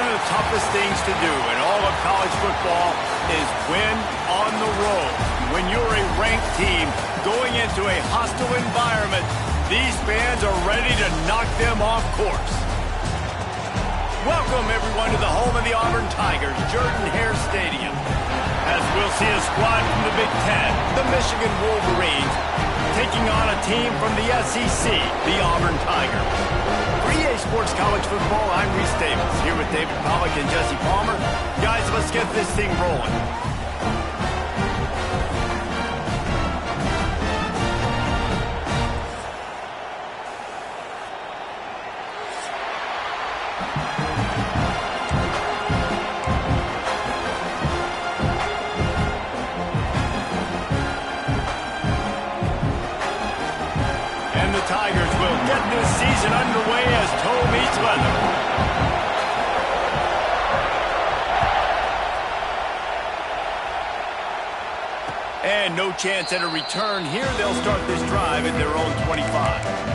of the toughest things to do in all of college football is win on the road. When you're a ranked team going into a hostile environment, these fans are ready to knock them off course. Welcome, everyone, to the home of the Auburn Tigers, Jordan-Hare Stadium. As we'll see a squad from the Big Ten, the Michigan Wolverines, taking on a team from the SEC, the Auburn Tigers. For EA Sports College Football, I'm Reese Davis, here with David Pollack and Jesse Palmer. Guys, let's get this thing rolling. Tigers will get this season underway as toe meets leather. And no chance at a return here. They'll start this drive at their own 25.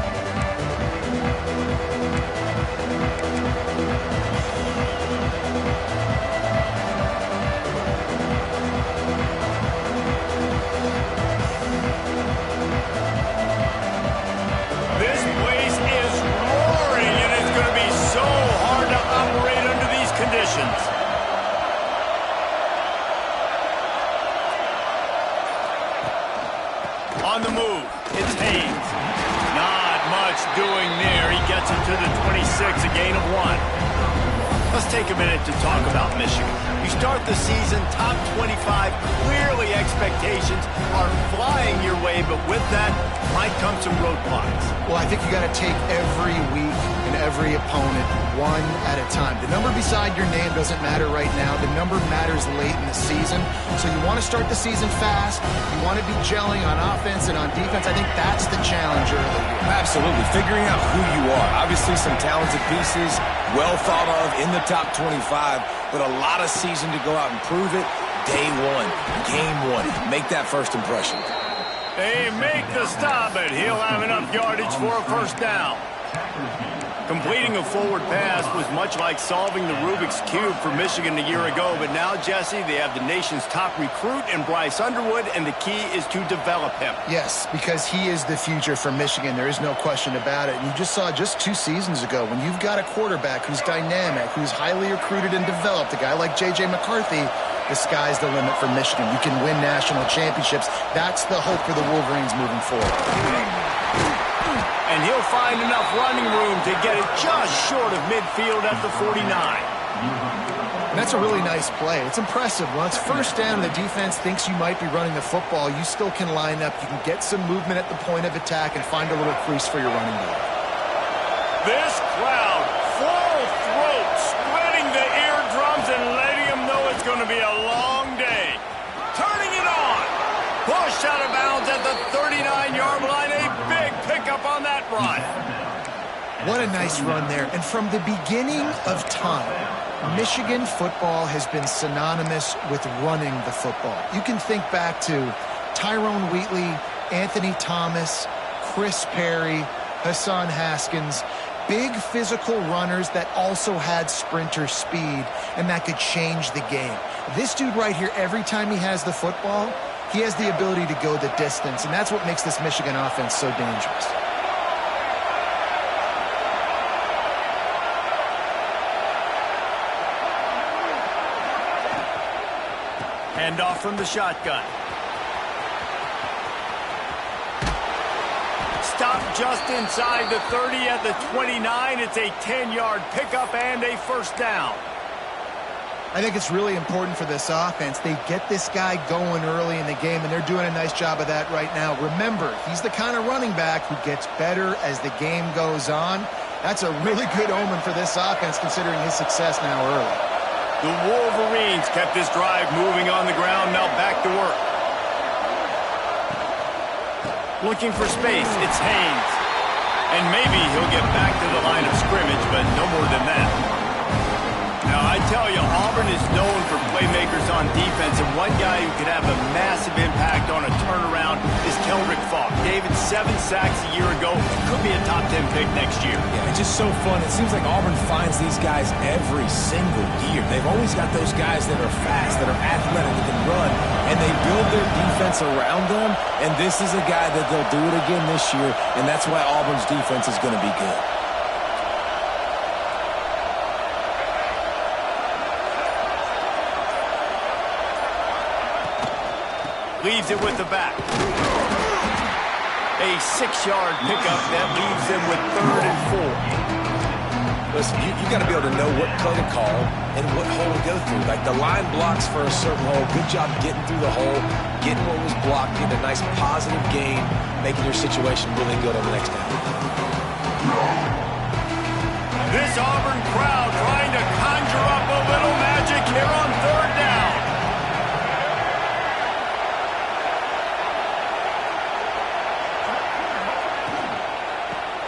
On the move, it's Haynes. Not much doing there. He gets it to the 26, a gain of 1. Let's take a minute to talk about Michigan. You start the season top 25. Clearly expectations are flying your way, but with that might come some roadblocks. Well, I think you got to take every week and every opponent one at a time. The number beside your name doesn't matter right now. The number matters late in the season. So you want to start the season fast. You want to be gelling on offense and on defense. I think that's the challenge early. Absolutely. Figuring out who you are. Obviously some talented pieces, well thought of in the top 25, but a lot of season to go out and prove it. Day one, game one. Make that first impression. They make the stop, and he'll have enough yardage for a first down. Completing a forward pass was much like solving the Rubik's Cube for Michigan a year ago, but now, Jesse, they have the nation's top recruit in Bryce Underwood, and the key is to develop him. Yes, because he is the future for Michigan. There is no question about it. And you just saw just 2 seasons ago when you've got a quarterback who's dynamic, who's highly recruited and developed, a guy like J.J. McCarthy, the sky's the limit for Michigan. You can win national championships. That's the hope for the Wolverines moving forward. And he'll find enough running room to get it just short of midfield at the 49. And that's a really nice play. It's impressive. When it's first down and the defense thinks you might be running the football, you still can line up. You can get some movement at the point of attack and find a little crease for your running back. This crowd, full throat, spreading the eardrums and letting them know it's going to be a long day. Turning it on. Pushed out of bounds at the 39-yard line. A big pickup on that run. What a nice run there. And from the beginning of time, Michigan football has been synonymous with running the football. You can think back to Tyrone Wheatley, Anthony Thomas, Chris Perry, Hassan Haskins. Big physical runners that also had sprinter speed and that could change the game. This dude right here, every time he has the football, he has the ability to go the distance, and that's what makes this Michigan offense so dangerous. Handoff from the shotgun. Stop just inside the 30 at the 29. It's a 10-yard pickup and a first down. I think it's really important for this offense. They get this guy going early in the game, and they're doing a nice job of that right now. Remember, he's the kind of running back who gets better as the game goes on. That's a really good omen for this offense, considering his success now early. The Wolverines kept this drive moving on the ground. Now back to work. Looking for space, it's Haynes. And maybe he'll get back to the line of scrimmage, but no more than that. Now, I tell you, Auburn is known for playmakers on defense, and one guy who could have a massive impact on a turnaround is Keldrick Faulk. David, 7 sacks a year ago. Could be a top 10 pick next year. Yeah, it's just so fun. It seems like Auburn finds these guys every single year. They've always got those guys that are fast, that are athletic, that can run, and they build their defense around them, and this is a guy that they'll do it again this year, and that's why Auburn's defense is going to be good. Leaves it with the back. A 6-yard pickup that leaves them with 3rd and 4. Listen, you got to be able to know what play to call and what hole to go through. Like the line blocks for a certain hole. Good job getting through the hole, getting what was blocked, getting a nice positive gain, making your situation really good on the next down. This Auburn crowd trying to conjure up a little magic here on 3rd down.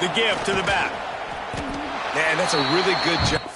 The give to the back. Man, that's a really good job.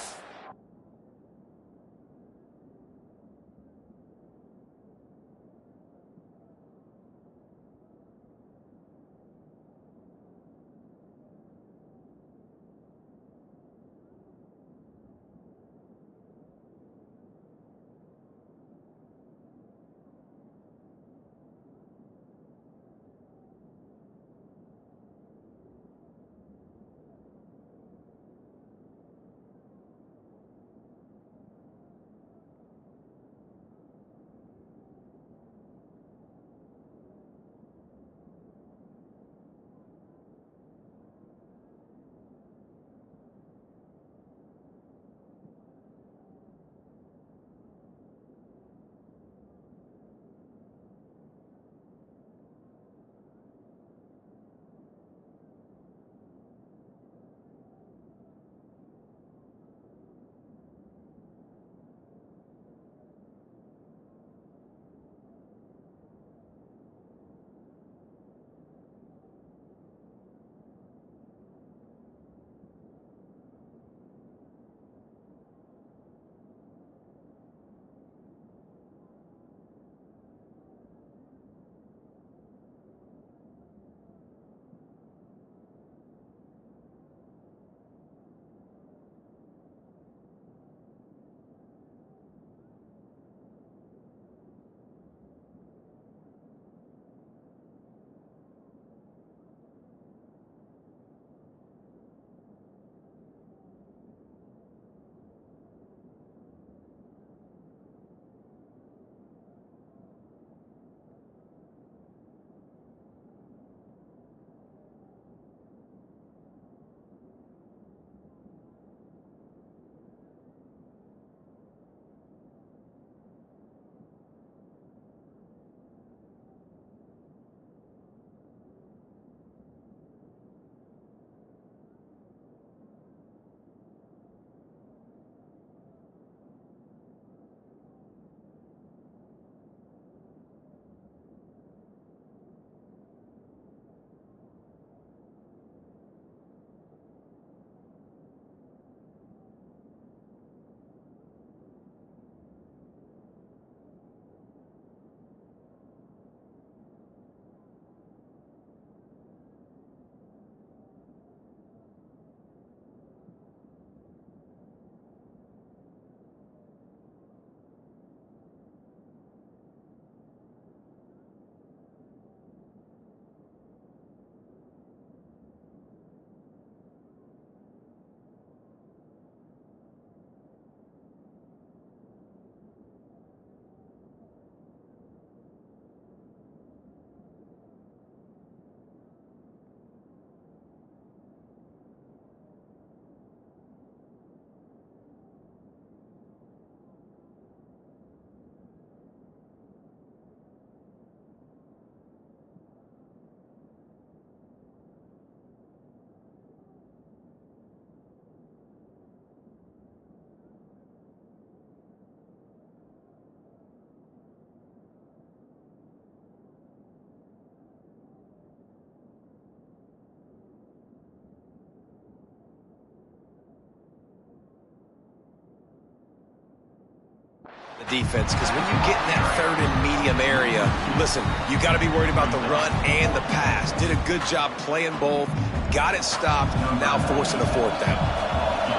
defense, because when you get in that third and medium area, listen, you got to be worried about the run and the pass. Did a good job playing both, got it stopped, now forcing a fourth down.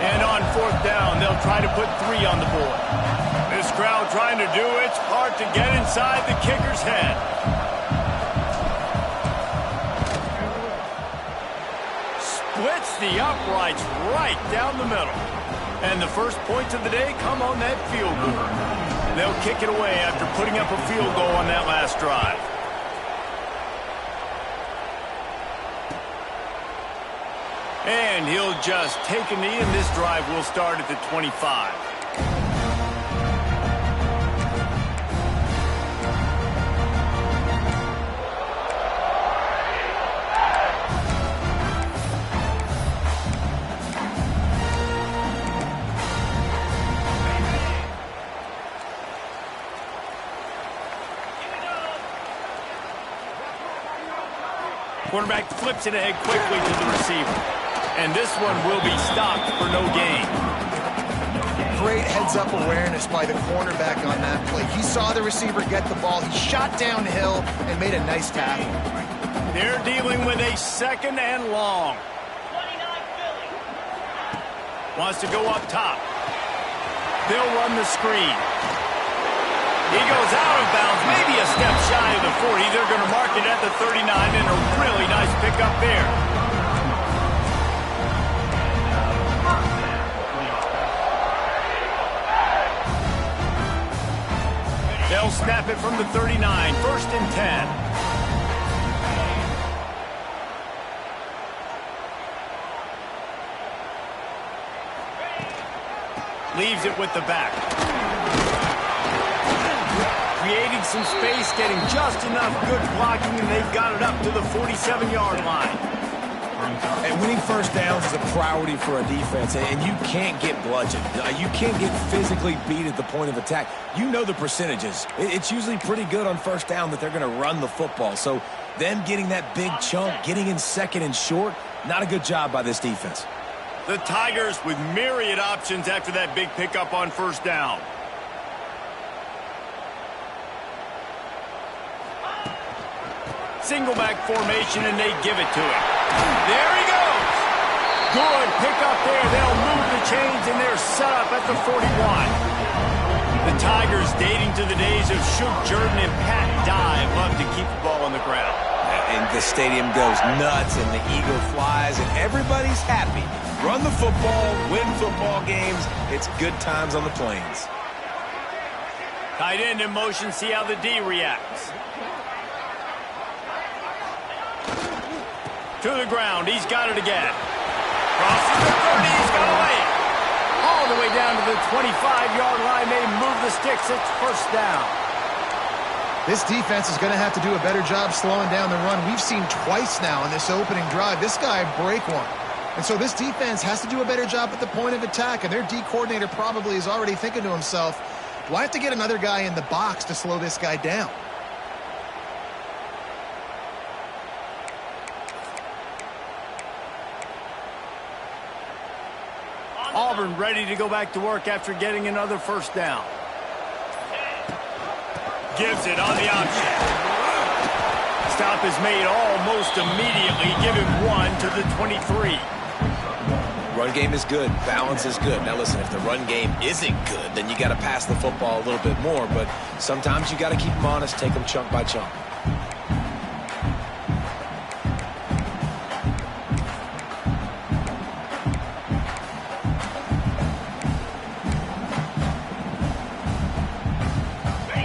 And on fourth down, they'll try to put 3 on the board. This crowd trying to do its part to get inside the kicker's head. Splits the uprights right down the middle. And the first points of the day come on that field goal. They'll kick it away after putting up a field goal on that last drive. And he'll just take a knee, and this drive will start at the 25. Quarterback flips it ahead quickly to the receiver. And this one will be stopped for no gain. Great heads-up awareness by the cornerback on that play. He saw the receiver get the ball. He shot downhill and made a nice tackle. They're dealing with a 2nd and long. Wants to go up top. They'll run the screen. He goes out of bounds, maybe a step shy of the 40. They're going to mark it at the 39, and a really nice pickup there. They'll snap it from the 39, 1st and 10. Leaves it with the back. Creating some space, getting just enough good blocking, and they've got it up to the 47-yard line. And winning first downs is a priority for a defense, and you can't get bludgeoned. You can't get physically beat at the point of attack. You know the percentages. It's usually pretty good on first down that they're going to run the football. So them getting that big chunk, getting in 2nd and short, not a good job by this defense. The Tigers with myriad options after that big pickup on first down. Single back formation, and they give it to him. There he goes. Good pickup there. They'll move the chains, and they're set up at the 41. The Tigers, dating to the days of Shug Jordan and Pat Dye, love to keep the ball on the ground. And the stadium goes nuts, and the eagle flies, and everybody's happy. Run the football, win football games. It's good times on the plains. Tight end in motion. See how the D reacts. To the ground. He's got it again. Crosses the 30. He's got to lay it. All the way down to the 25-yard line. They move the sticks. It's first down. This defense is going to have to do a better job slowing down the run. We've seen twice now in this opening drive this guy break one. And so this defense has to do a better job at the point of attack. And their D coordinator probably is already thinking to himself, do I have to get another guy in the box to slow this guy down? Auburn ready to go back to work after getting another first down. Gives it on the option. Stop is made almost immediately. Give him 1 to the 23. Run game is good. Balance is good. Now listen, if the run game isn't good, then you got to pass the football a little bit more. But sometimes you got to keep them honest, take them chunk by chunk.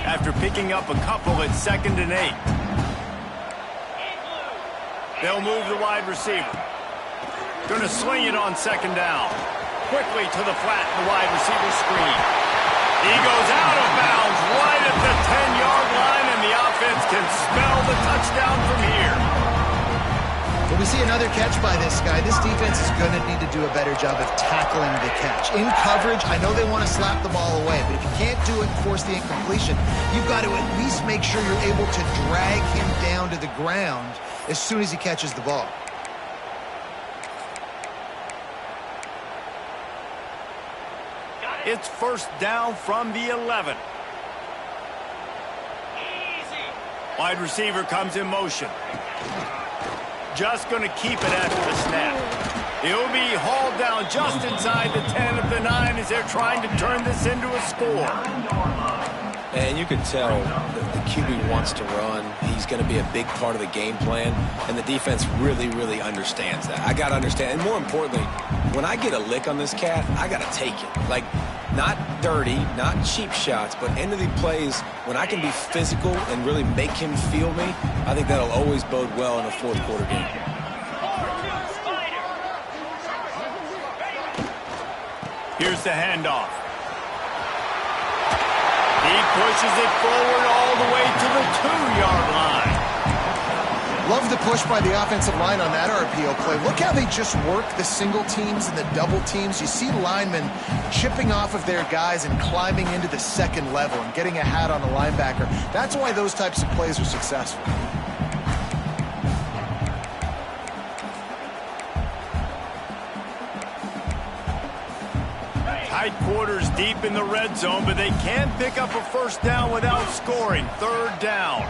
After picking up a couple at 2nd and 8. They'll move the wide receiver. Going to swing it on 2nd down. Quickly to the flat in the wide receiver screen. He goes out of bounds right at the 10-yard line, and the offense can smell the touchdown from here. When we see another catch by this guy, this defense is going to need to do a better job of tackling the catch. In coverage, I know they want to slap the ball away, but if you can't do it and force the incompletion, you've got to at least make sure you're able to drag him down to the ground as soon as he catches the ball. It's first down from the 11. Wide receiver comes in motion. Just going to keep it after the snap. He'll be hauled down just inside the 10 of the 9 as they're trying to turn this into a score. And you can tell that the QB wants to run. He's going to be a big part of the game plan, and the defense really, really understands that. I got to understand, and more importantly, when I get a lick on this cat, I got to take it. Like, not dirty, not cheap shots, but end of the plays, when I can be physical and really make him feel me, I think that'll always bode well in a fourth quarter game. Here's the handoff. He pushes it forward all the way to the 2-yard line. Love the push by the offensive line on that RPO play. Look how they just work the single teams and the double teams. You see linemen chipping off of their guys and climbing into the second level and getting a hat on the linebacker. That's why those types of plays are successful. Tight quarters deep in the red zone, but they can pick up a first down without scoring. Third down.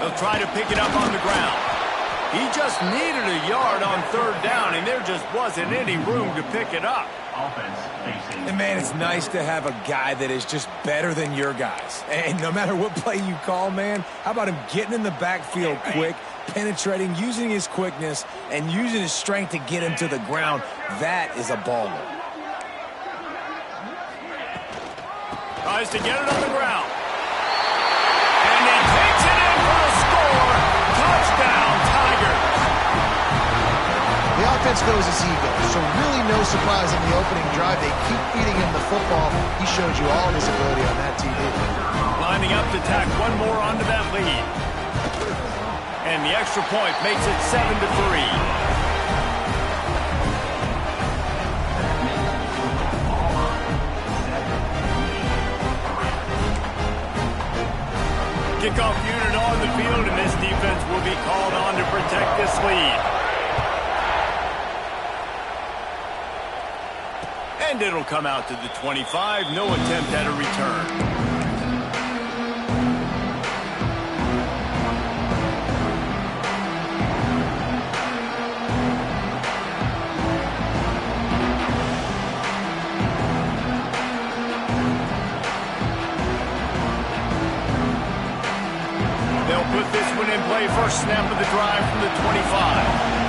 They'll try to pick it up on the ground. He just needed a yard on third down, and there just wasn't any room to pick it up. And, man, it's nice to have a guy that is just better than your guys. And no matter what play you call, man, how about him getting in the backfield quick, penetrating, using his quickness, and using his strength to get him to the ground? That is a baller. Tries to get it on the ground. And he takes it in for a score. Touchdown, Tigers. The offense goes as he goes, so really no surprise in the opening drive. They keep feeding him the football. He showed you all of his ability on that TV. Lining up to tack one more onto that lead. And the extra point makes it 7-3. Kickoff unit on the field, and this defense will be called on to protect this lead. And it'll come out to the 25. No attempt at a return. They'll put this one in play. First snap of the drive from the 25.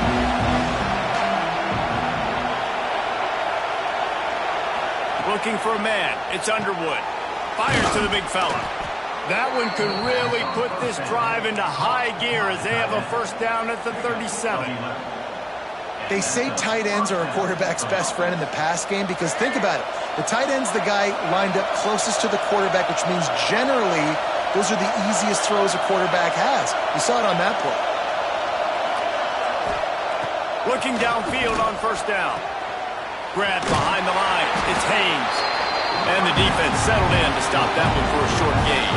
Looking for a man. It's Underwood. Fires to the big fella. That one could really put this drive into high gear as they have a first down at the 37. They say tight ends are a quarterback's best friend in the pass game because think about it. The tight end's the guy lined up closest to the quarterback, which means generally those are the easiest throws a quarterback has. You saw it on that play. Looking downfield on first down. Grab behind the line. It's Haynes. And the defense settled in to stop that one for a short gain.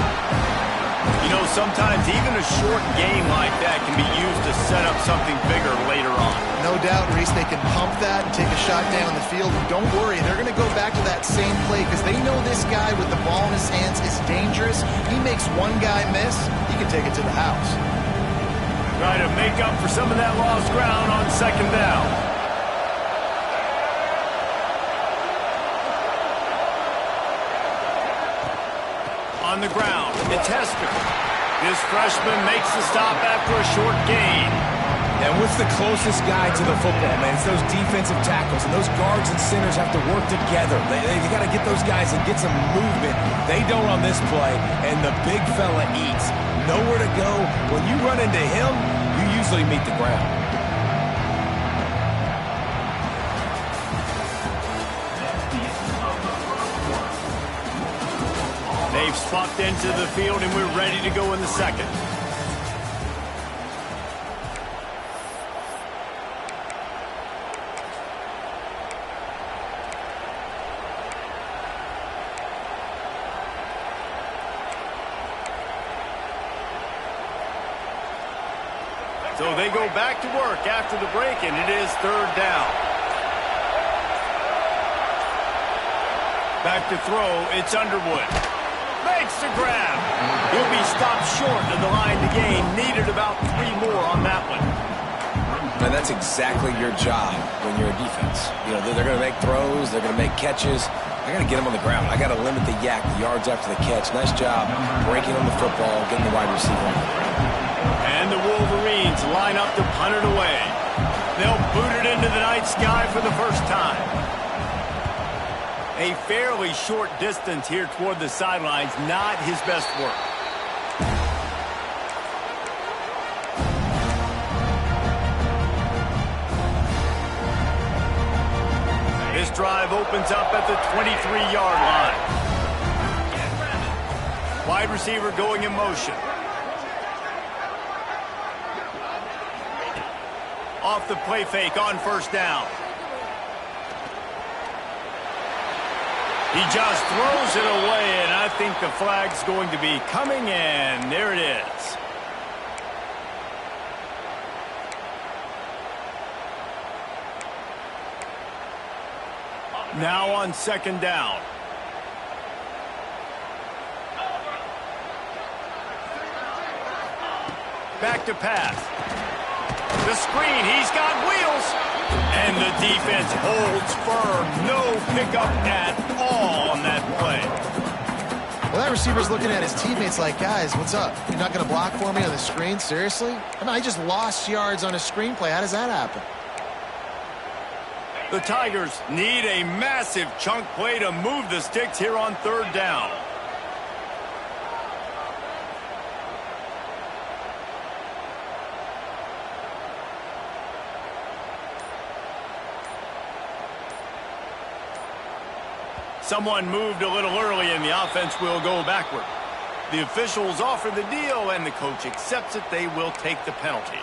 You know, sometimes even a short gain like that can be used to set up something bigger later on. No doubt, Reese, they can pump that and take a shot down the field. And don't worry, they're going to go back to that same play because they know this guy with the ball in his hands is dangerous. He makes one guy miss, he can take it to the house. Try to make up for some of that lost ground on second down. On the ground, it's Hester. This freshman makes the stop after a short gain. And what's the closest guy to the football, man? It's those defensive tackles, and those guards and centers have to work together. They got to get those guys and get some movement. They don't on this play, and the big fella eats. Nowhere to go. When you run into him, you usually meet the ground. They've swapped into the field, and we're ready to go in the second. So they go back to work after the break, and it is third down. Back to throw, it's Underwood. Makes the grab. He'll be stopped short of the line to gain. Needed about 3 more on that one. And that's exactly your job when you're a defense. You know, they're going to make throws. They're going to make catches. I got to get them on the ground. I got to limit the yak, the yards after the catch. Nice job breaking on the football, getting the wide receiver on the ground. And the Wolverines line up to punt it away. They'll boot it into the night sky for the first time. A fairly short distance here toward the sidelines, not his best work. This drive opens up at the 23-yard line. Wide receiver going in motion. Off the play fake on first down. He just throws it away, and I think the flag's going to be coming in. There it is. Now on second down. Back to pass. The screen, he's got wheels. And the defense holds firm. No pickup at all on that play. Well, that receiver's looking at his teammates like, guys, what's up? You're not going to block for me on the screen? Seriously? I mean, I just lost yards on a screen play. How does that happen? The Tigers need a massive chunk play to move the sticks here on third down. Someone moved a little early, and the offense will go backward. The officials offer the deal, and the coach accepts it. They will take the penalty.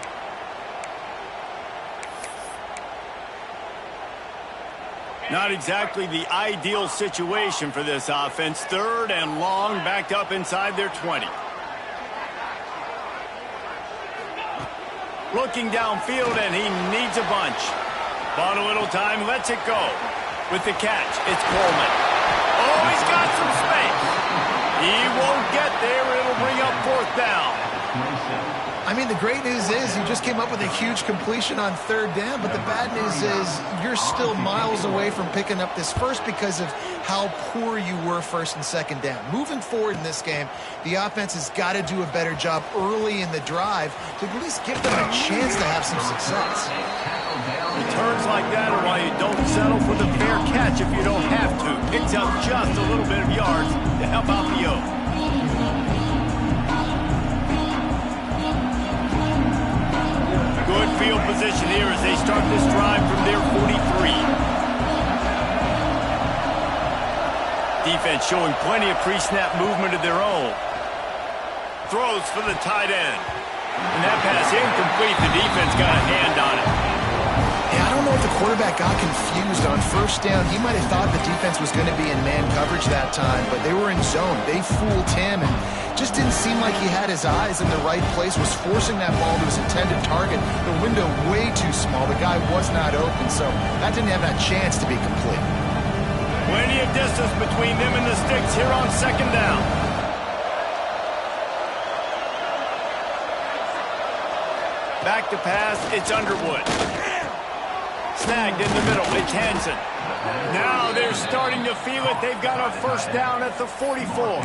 Not exactly the ideal situation for this offense. Third and long, backed up inside their 20. Looking downfield, and he needs a bunch. Bought a little time, lets it go. With the catch, it's Coleman. Oh, he's got some space. He won't get there. It'll bring up fourth down. I mean, the great news is you just came up with a huge completion on third down, but the bad news is you're still miles away from picking up this first because of how poor you were first and second down. Moving forward in this game, the offense has got to do a better job early in the drive to at least give them a chance to have some success. Returns like that are why you don't settle for the fair catch if you don't have to. Picks up just a little bit of yards to help out the O. Good field position here as they start this drive from their 43. Defense showing plenty of pre-snap movement of their own. Throws for the tight end. And that pass incomplete. The defense got a hand on it. Yeah, I don't know if the quarterback got confused on first down. He might have thought the defense was going to be in man coverage that time, but they were in zone. They fooled him and just didn't seem like he had his eyes in the right place, was forcing that ball to his intended target. The window way too small. The guy was not open, so that didn't have that chance to be complete. Plenty of distance between them and the sticks here on second down. Back to pass, it's Underwood. Snagged in the middle, it's Hansen. Now they're starting to feel it. They've got a first down at the 44.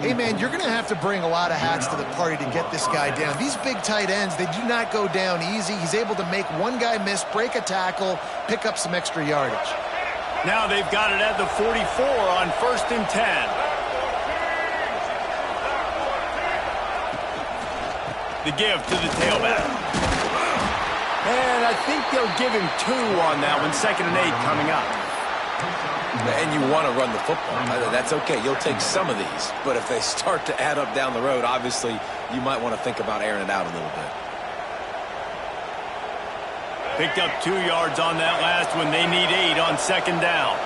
Hey, man, you're going to have to bring a lot of hats to the party to get this guy down. These big tight ends, they do not go down easy. He's able to make one guy miss, break a tackle, pick up some extra yardage. Now they've got it at the 44 on first and 10. The give to the tailback. And I think they'll give him 2 on that one. 2nd and 8 coming up. And you want to run the football. That's okay. You'll take some of these. But if they start to add up down the road, obviously you might want to think about airing it out a little bit. Picked up 2 yards on that last one. They need 8 on second down.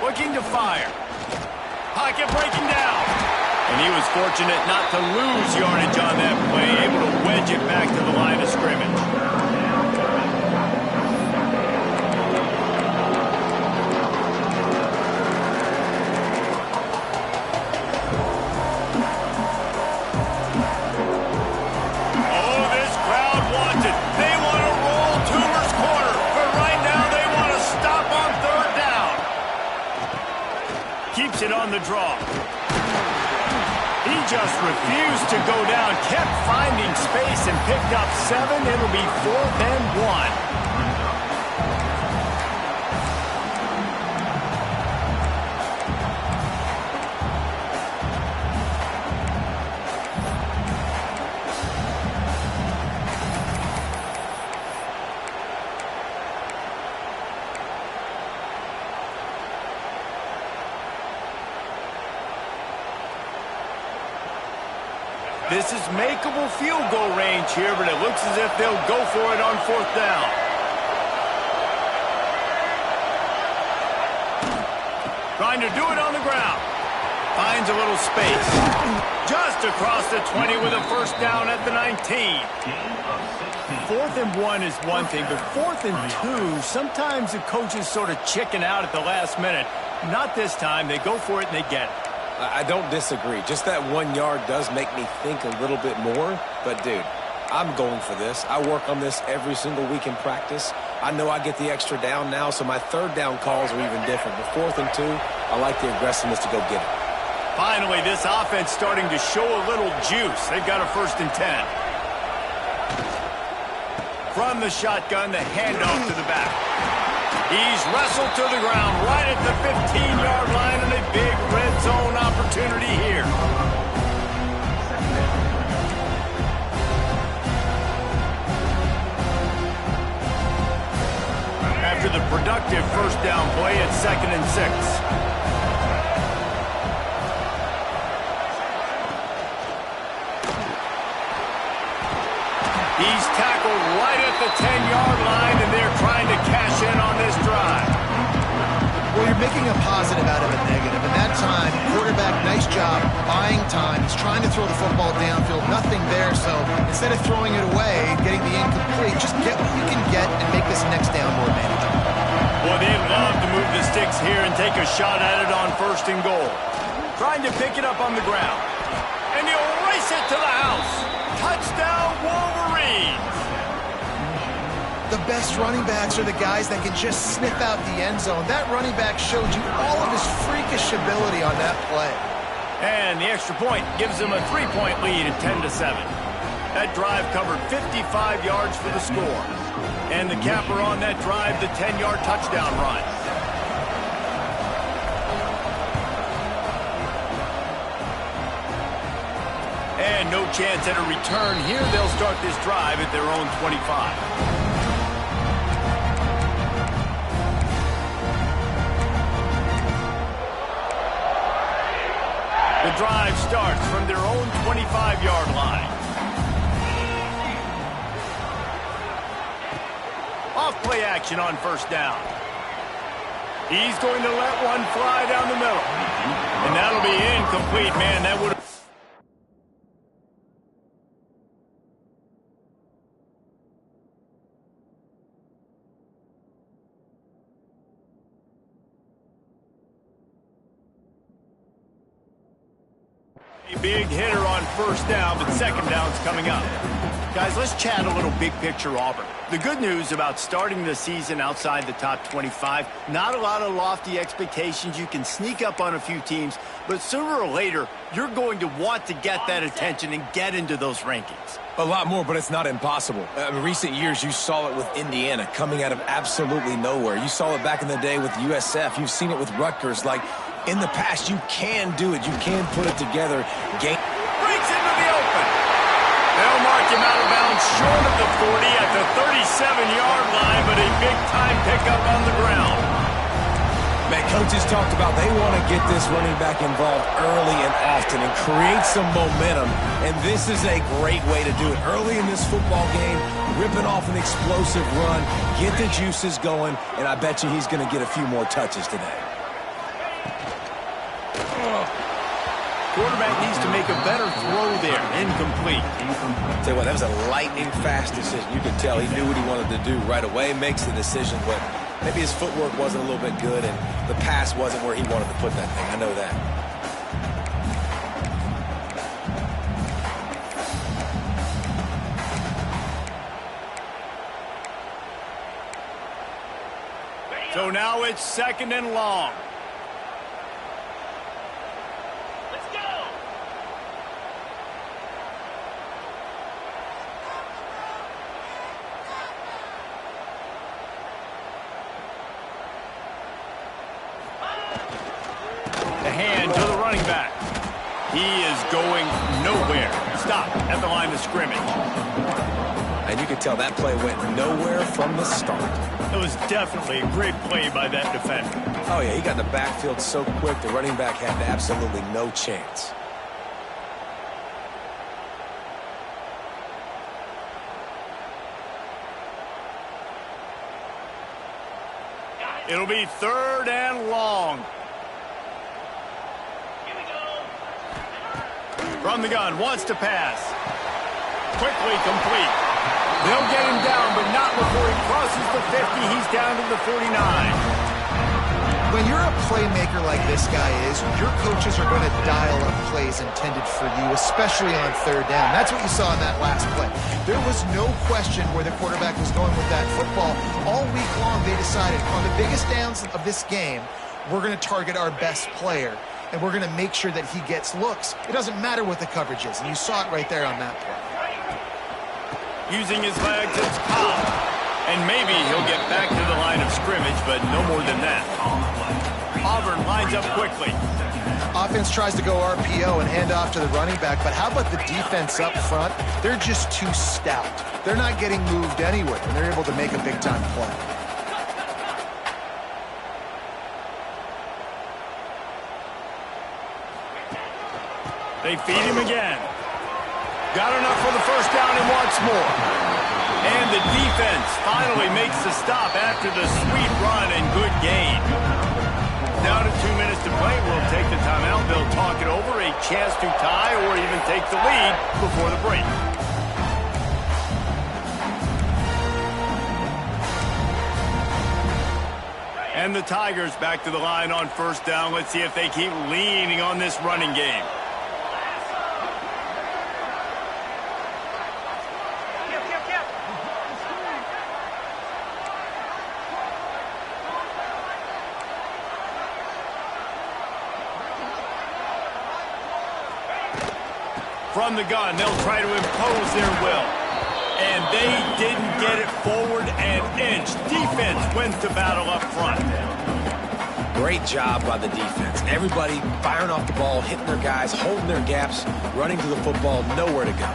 Looking to fire. Pocket breaking down. And he was fortunate not to lose yardage on that play, able to wedge it back to the line of scrimmage. Oh, this crowd wants it. They want to roll Toomer's corner, but right now they want to stop on third down. Keeps it on the draw. He just refused to go down, kept finding space and picked up 7. It'll be 4th and 1. This is makeable field goal range here, but it looks as if they'll go for it on 4th down. Trying to do it on the ground. Finds a little space. Just across the 20 with a first down at the 19. 4th and 1 is one thing, but 4th and 2, sometimes the coaches sort of chicken out at the last minute. Not this time. They go for it and they get it. I don't disagree. Just that 1 yard does make me think a little bit more. But, dude, I'm going for this. I work on this every single week in practice. I know I get the extra down now, so my third down calls are even different. But 4th and 2, I like the aggressiveness to go get it. Finally, this offense starting to show a little juice. They've got a 1st and 10. From the shotgun, the handoff to the back. He's wrestled to the ground right at the 15-yard line, and a big red zone opportunity here. After the productive first down play, it's 2nd and 6. He's tackled right at the 10-yard line, and they're trying to cash in on this drive. Well, you're making a positive out of a negative. And that time, quarterback, nice job buying time. He's trying to throw the football downfield. Nothing there, so instead of throwing it away, getting the incomplete, just get what you can get and make this next down more manageable. Boy, they'd love to move the sticks here and take a shot at it on 1st and goal. Trying to pick it up on the ground. And he'll race it to the house. Touchdown, Wolverines! The best running backs are the guys that can just sniff out the end zone. That running back showed you all of his freakish ability on that play. And the extra point gives them a 3-point lead at 10-7. That drive covered 55 yards for the score. And the capper on that drive, the 10-yard touchdown run. And no chance at a return here. They'll start this drive at their own 25. The drive starts from their own 25-yard line. Off-play action on 1st down. He's going to let one fly down the middle. And that'll be incomplete, man. That would have... A big hitter on 1st down, but 2nd down's coming up. Guys, let's chat a little big picture Auburn. The good news about starting the season outside the top 25, not a lot of lofty expectations. You can sneak up on a few teams, but sooner or later, you're going to want to get that attention and get into those rankings. A lot more, but it's not impossible. In recent years, you saw it with Indiana coming out of absolutely nowhere. You saw it back in the day with USF. You've seen it with Rutgers. Like, in the past, you can do it. You can put it together. Breaks into the open. They'll mark him out of bounds short of the 40 at the 37-yard line, but a big-time pickup on the ground. Man, coaches talked about they want to get this running back involved early and often and create some momentum, and this is a great way to do it. Early in this football game, ripping off an explosive run, get the juices going, and I bet you he's going to get a few more touches today. Quarterback needs to make a better throw there. Incomplete. Tell you what, that was a lightning fast decision. You could tell he knew what he wanted to do right away, makes the decision, but maybe his footwork wasn't a little bit good and the pass wasn't where he wanted to put that thing. I know that. So now it's 2nd and long. Hand to the running back. He is going nowhere. Stop at the line of scrimmage. And you could tell that play went nowhere from the start. It was definitely a great play by that defender. Oh, yeah, he got the backfield so quick, the running back had absolutely no chance. It'll be 3rd and long. From the gun, wants to pass. Quickly complete. They'll get him down, but not before he crosses the 50. He's down to the 49. When you're a playmaker like this guy is, your coaches are going to dial up plays intended for you, especially on 3rd down. That's what you saw in that last play. There was no question where the quarterback was going with that football. All week long, they decided on the biggest downs of this game, we're going to target our best player, and we're going to make sure that he gets looks. It doesn't matter what the coverage is, and you saw it right there on that play. Using his legs, it's Cobb. And maybe he'll get back to the line of scrimmage, but no more than that. Auburn lines up quickly. Offense tries to go RPO and hand off to the running back, but how about the defense up front? They're just too stout. They're not getting moved anywhere, and they're able to make a big-time play. They feed him again. Got enough for the 1st down and wants more. And the defense finally makes the stop after the sweet run and good gain. Down to 2 minutes to play. We'll take the timeout. They'll talk it over. A chance to tie or even take the lead before the break. And the Tigers back to the line on 1st down. Let's see if they keep leaning on this running game. From the gun, they'll try to impose their will. And they didn't get it forward an inch. Defense wins the battle up front. Great job by the defense. Everybody firing off the ball, hitting their guys, holding their gaps, running to the football, nowhere to go.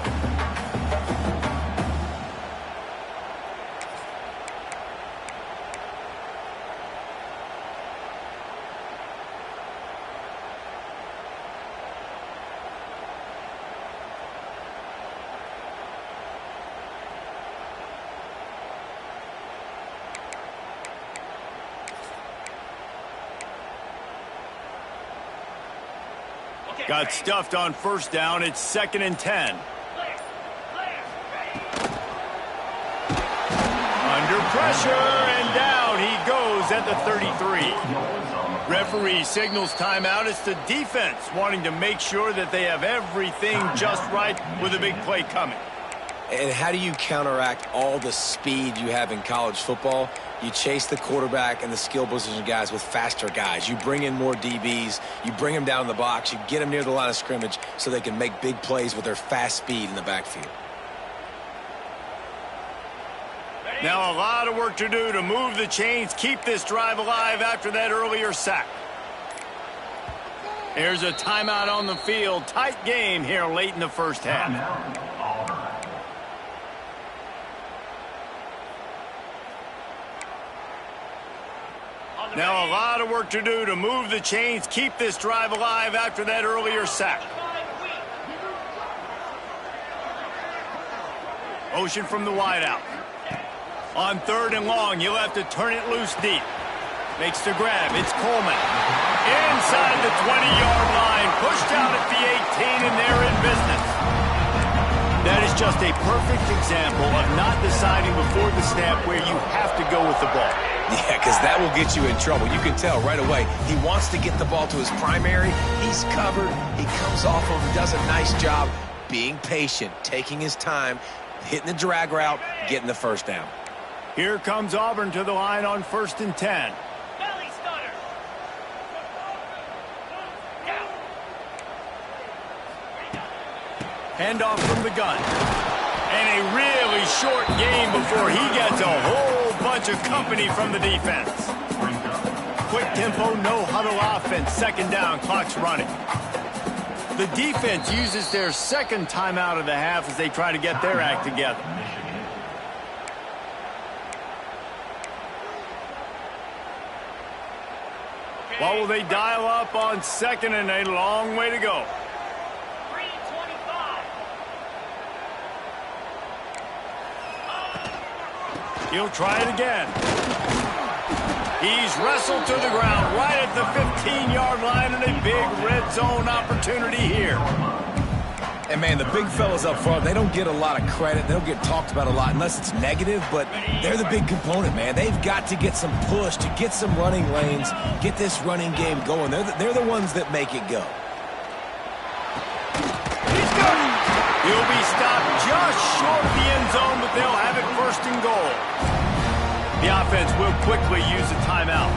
Got stuffed on 1st down. It's 2nd and 10. Under pressure, and down he goes at the 33. Referee signals timeout. It's the defense wanting to make sure that they have everything just right with a big play coming. And how do you counteract all the speed you have in college football? You chase the quarterback and the skill position guys with faster guys. You bring in more DBs. You bring them down in the box. You get them near the line of scrimmage so they can make big plays with their fast speed in the backfield. Now a lot of work to do to move the chains, keep this drive alive after that earlier sack. Here's a timeout on the field. Tight game here late in the 1st half. Now a lot of work to do to move the chains, keep this drive alive after that earlier sack. Motion from the wideout. On 3rd and long, you'll have to turn it loose deep. Makes the grab. It's Coleman. Inside the 20-yard line. Pushed out at the 18, and they're in business. That is just a perfect example of not deciding before the snap where you have to go with the ball. Yeah, because that will get you in trouble. You can tell right away. He wants to get the ball to his primary. He's covered. He comes off of him, does a nice job being patient, taking his time, hitting the drag route, getting the first down. Here comes Auburn to the line on 1st and 10. Handoff from the gun. And a really short game before he gets a whole bunch of company from the defense. Quick tempo, no huddle offense. 2nd down, clock's running. The defense uses their 2nd timeout of the half as they try to get their act together. What will they dial up on 2nd and a long way to go? He'll try it again. He's wrestled to the ground right at the 15-yard line, and a big red zone opportunity here. And, man, the big fellas up front, they don't get a lot of credit. They don't get talked about a lot unless it's negative, but they're the big component, man. They've got to get some push, to get some running lanes, get this running game going. They're the ones that make it go. He's got it. He'll be stopped just short of the end zone, but they'll have it 1st and goal. The offense will quickly use a timeout.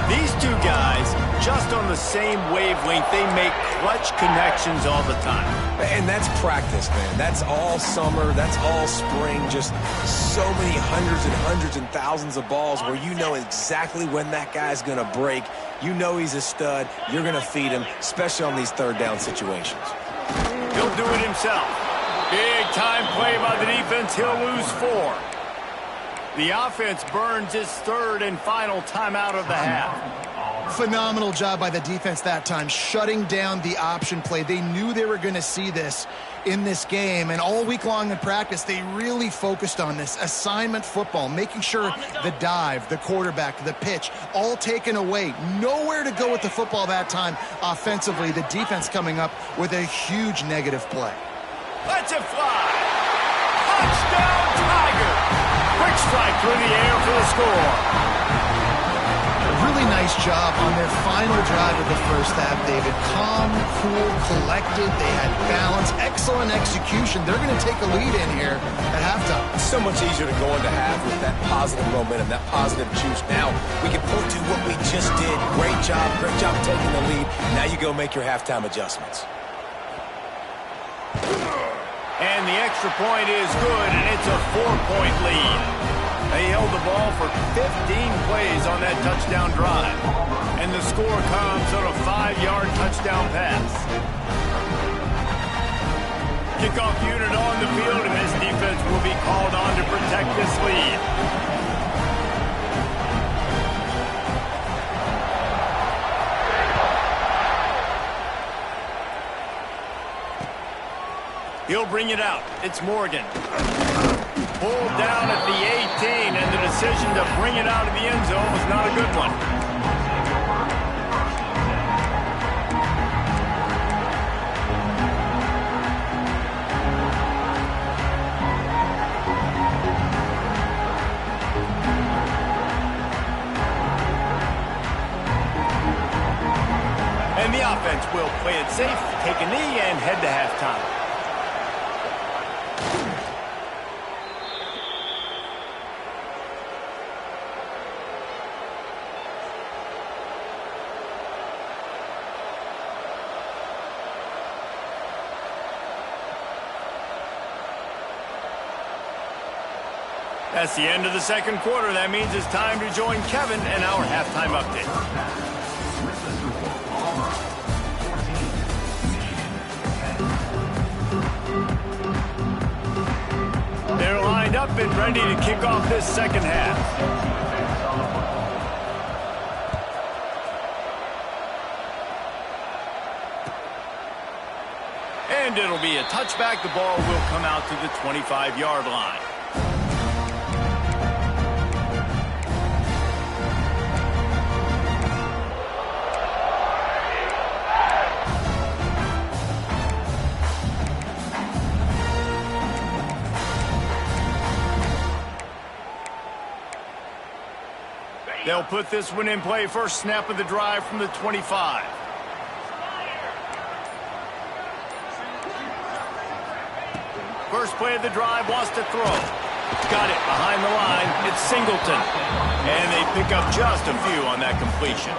These two guys, just on the same wavelength, they make clutch connections all the time. And that's practice, man. That's all summer. That's all spring. Just so many hundreds and thousands of balls where you know exactly when that guy's going to break. You know he's a stud. You're going to feed him, especially on these 3rd down situations. He'll do it himself. Big time play by the defense. He'll lose 4. The offense burns its 3rd and final timeout of the half. Phenomenal job by the defense that time, shutting down the option play. They knew they were going to see this in this game, and all week long in practice, they really focused on this assignment football, making sure the dive, the quarterback, the pitch, all taken away. Nowhere to go with the football that time offensively. The defense coming up with a huge negative play. Let's it fly. Touchdown, Tiger. Quick strike through the air for the score. Really nice job on their final drive of the 1st half, David. Calm, cool, collected. They had balance. Excellent execution. They're going to take a lead in here at halftime. It's so much easier to go into half with that positive momentum, that positive juice. Now we can point to what we just did. Great job taking the lead. Now you go make your halftime adjustments. And the extra point is good, and it's a 4-point lead. They held the ball for 15 plays on that touchdown drive. And the score comes on a 5-yard touchdown pass. Kickoff unit on the field, and this defense will be called on to protect this lead. He'll bring it out. It's Morgan. Pulled down at the 18, and the decision to bring it out of the end zone was not a good one. And the offense will play it safe, take a knee, and head to halftime. That's the end of the 2nd quarter. That means it's time to join Kevin and our halftime update. They're lined up and ready to kick off this 2nd half. And it'll be a touchback. The ball will come out to the 25-yard line. They'll put this one in play first snap of the drive from the 25. First play of the drive, wants to throw. Got it behind the line. It's Singleton. And they pick up just a few on that completion.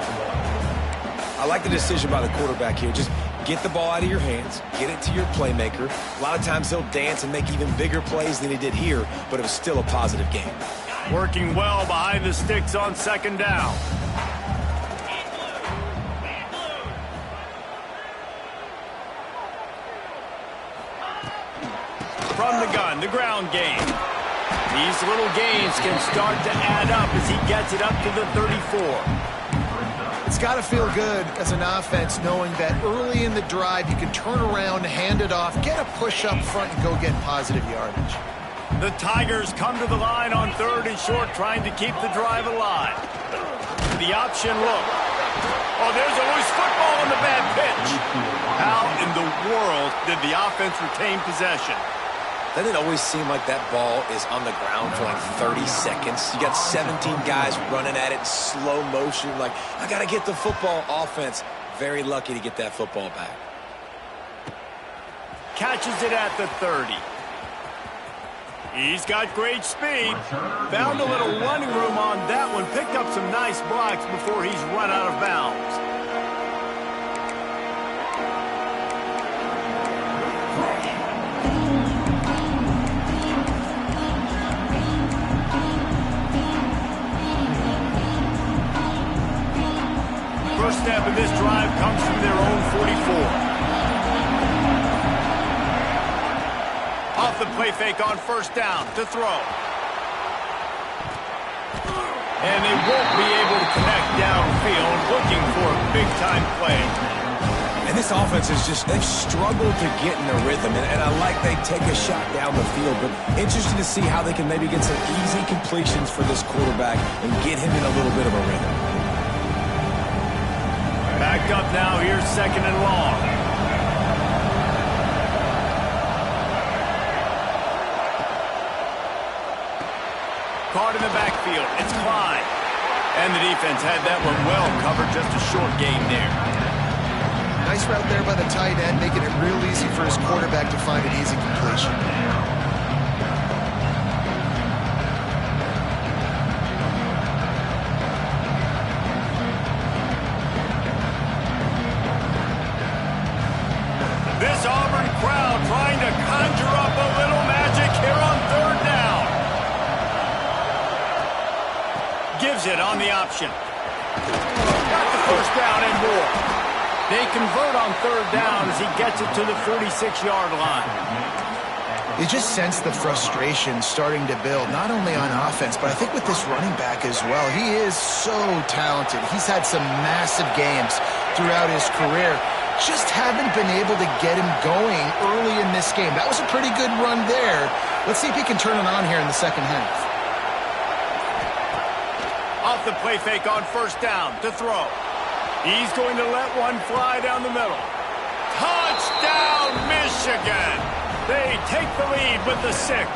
I like the decision by the quarterback here. Just get the ball out of your hands, get it to your playmaker. A lot of times he'll dance and make even bigger plays than he did here, but it was still a positive game. Working well behind the sticks on second down. From the gun, the ground game. These little gains can start to add up as he gets it up to the 34. It's got to feel good as an offense knowing that early in the drive you can turn around, hand it off, get a push up front, and go get positive yardage. The Tigers come to the line on 3rd and short, trying to keep the drive alive. The option look. Oh, there's a loose football on the bad pitch. How in the world did the offense retain possession? Doesn't it always seem like that ball is on the ground for like 30 seconds? You got 17 guys running at it in slow motion. Like, I got to get the football. Offense, very lucky to get that football back. Catches it at the 30. He's got great speed. Found a little running room on that one. Picked up some nice blocks before he's run out of bounds. First step of this drive comes from their own 44. Off the play fake on first down to throw. And they won't be able to connect downfield, looking for a big-time play. And this offense is just, they've struggled to get in a rhythm. And I like they take a shot down the field, but interesting to see how they can maybe get some easy completions for this quarterback and get him in a little bit of a rhythm. Backed up now, here's 2nd and long. Caught in the backfield, it's Klein. And the defense had that one well covered, just a short gain there. Nice route there by the tight end, making it real easy for his quarterback to find an easy completion. This Auburn crowd trying to conjure up a little magic here on 3rd down. Gives it on the option. Got the first down and more. They convert on 3rd down as he gets it to the 46-yard line. You just sense the frustration starting to build, not only on offense, but I think with this running back as well. He is so talented. He's had some massive games throughout his career. Just haven't been able to get him going early in this game. That was a pretty good run there. Let's see if he can turn it on here in the second half. Off the play fake on first down to throw. He's going to let one fly down the middle. Touchdown, Michigan! They take the lead with the 6.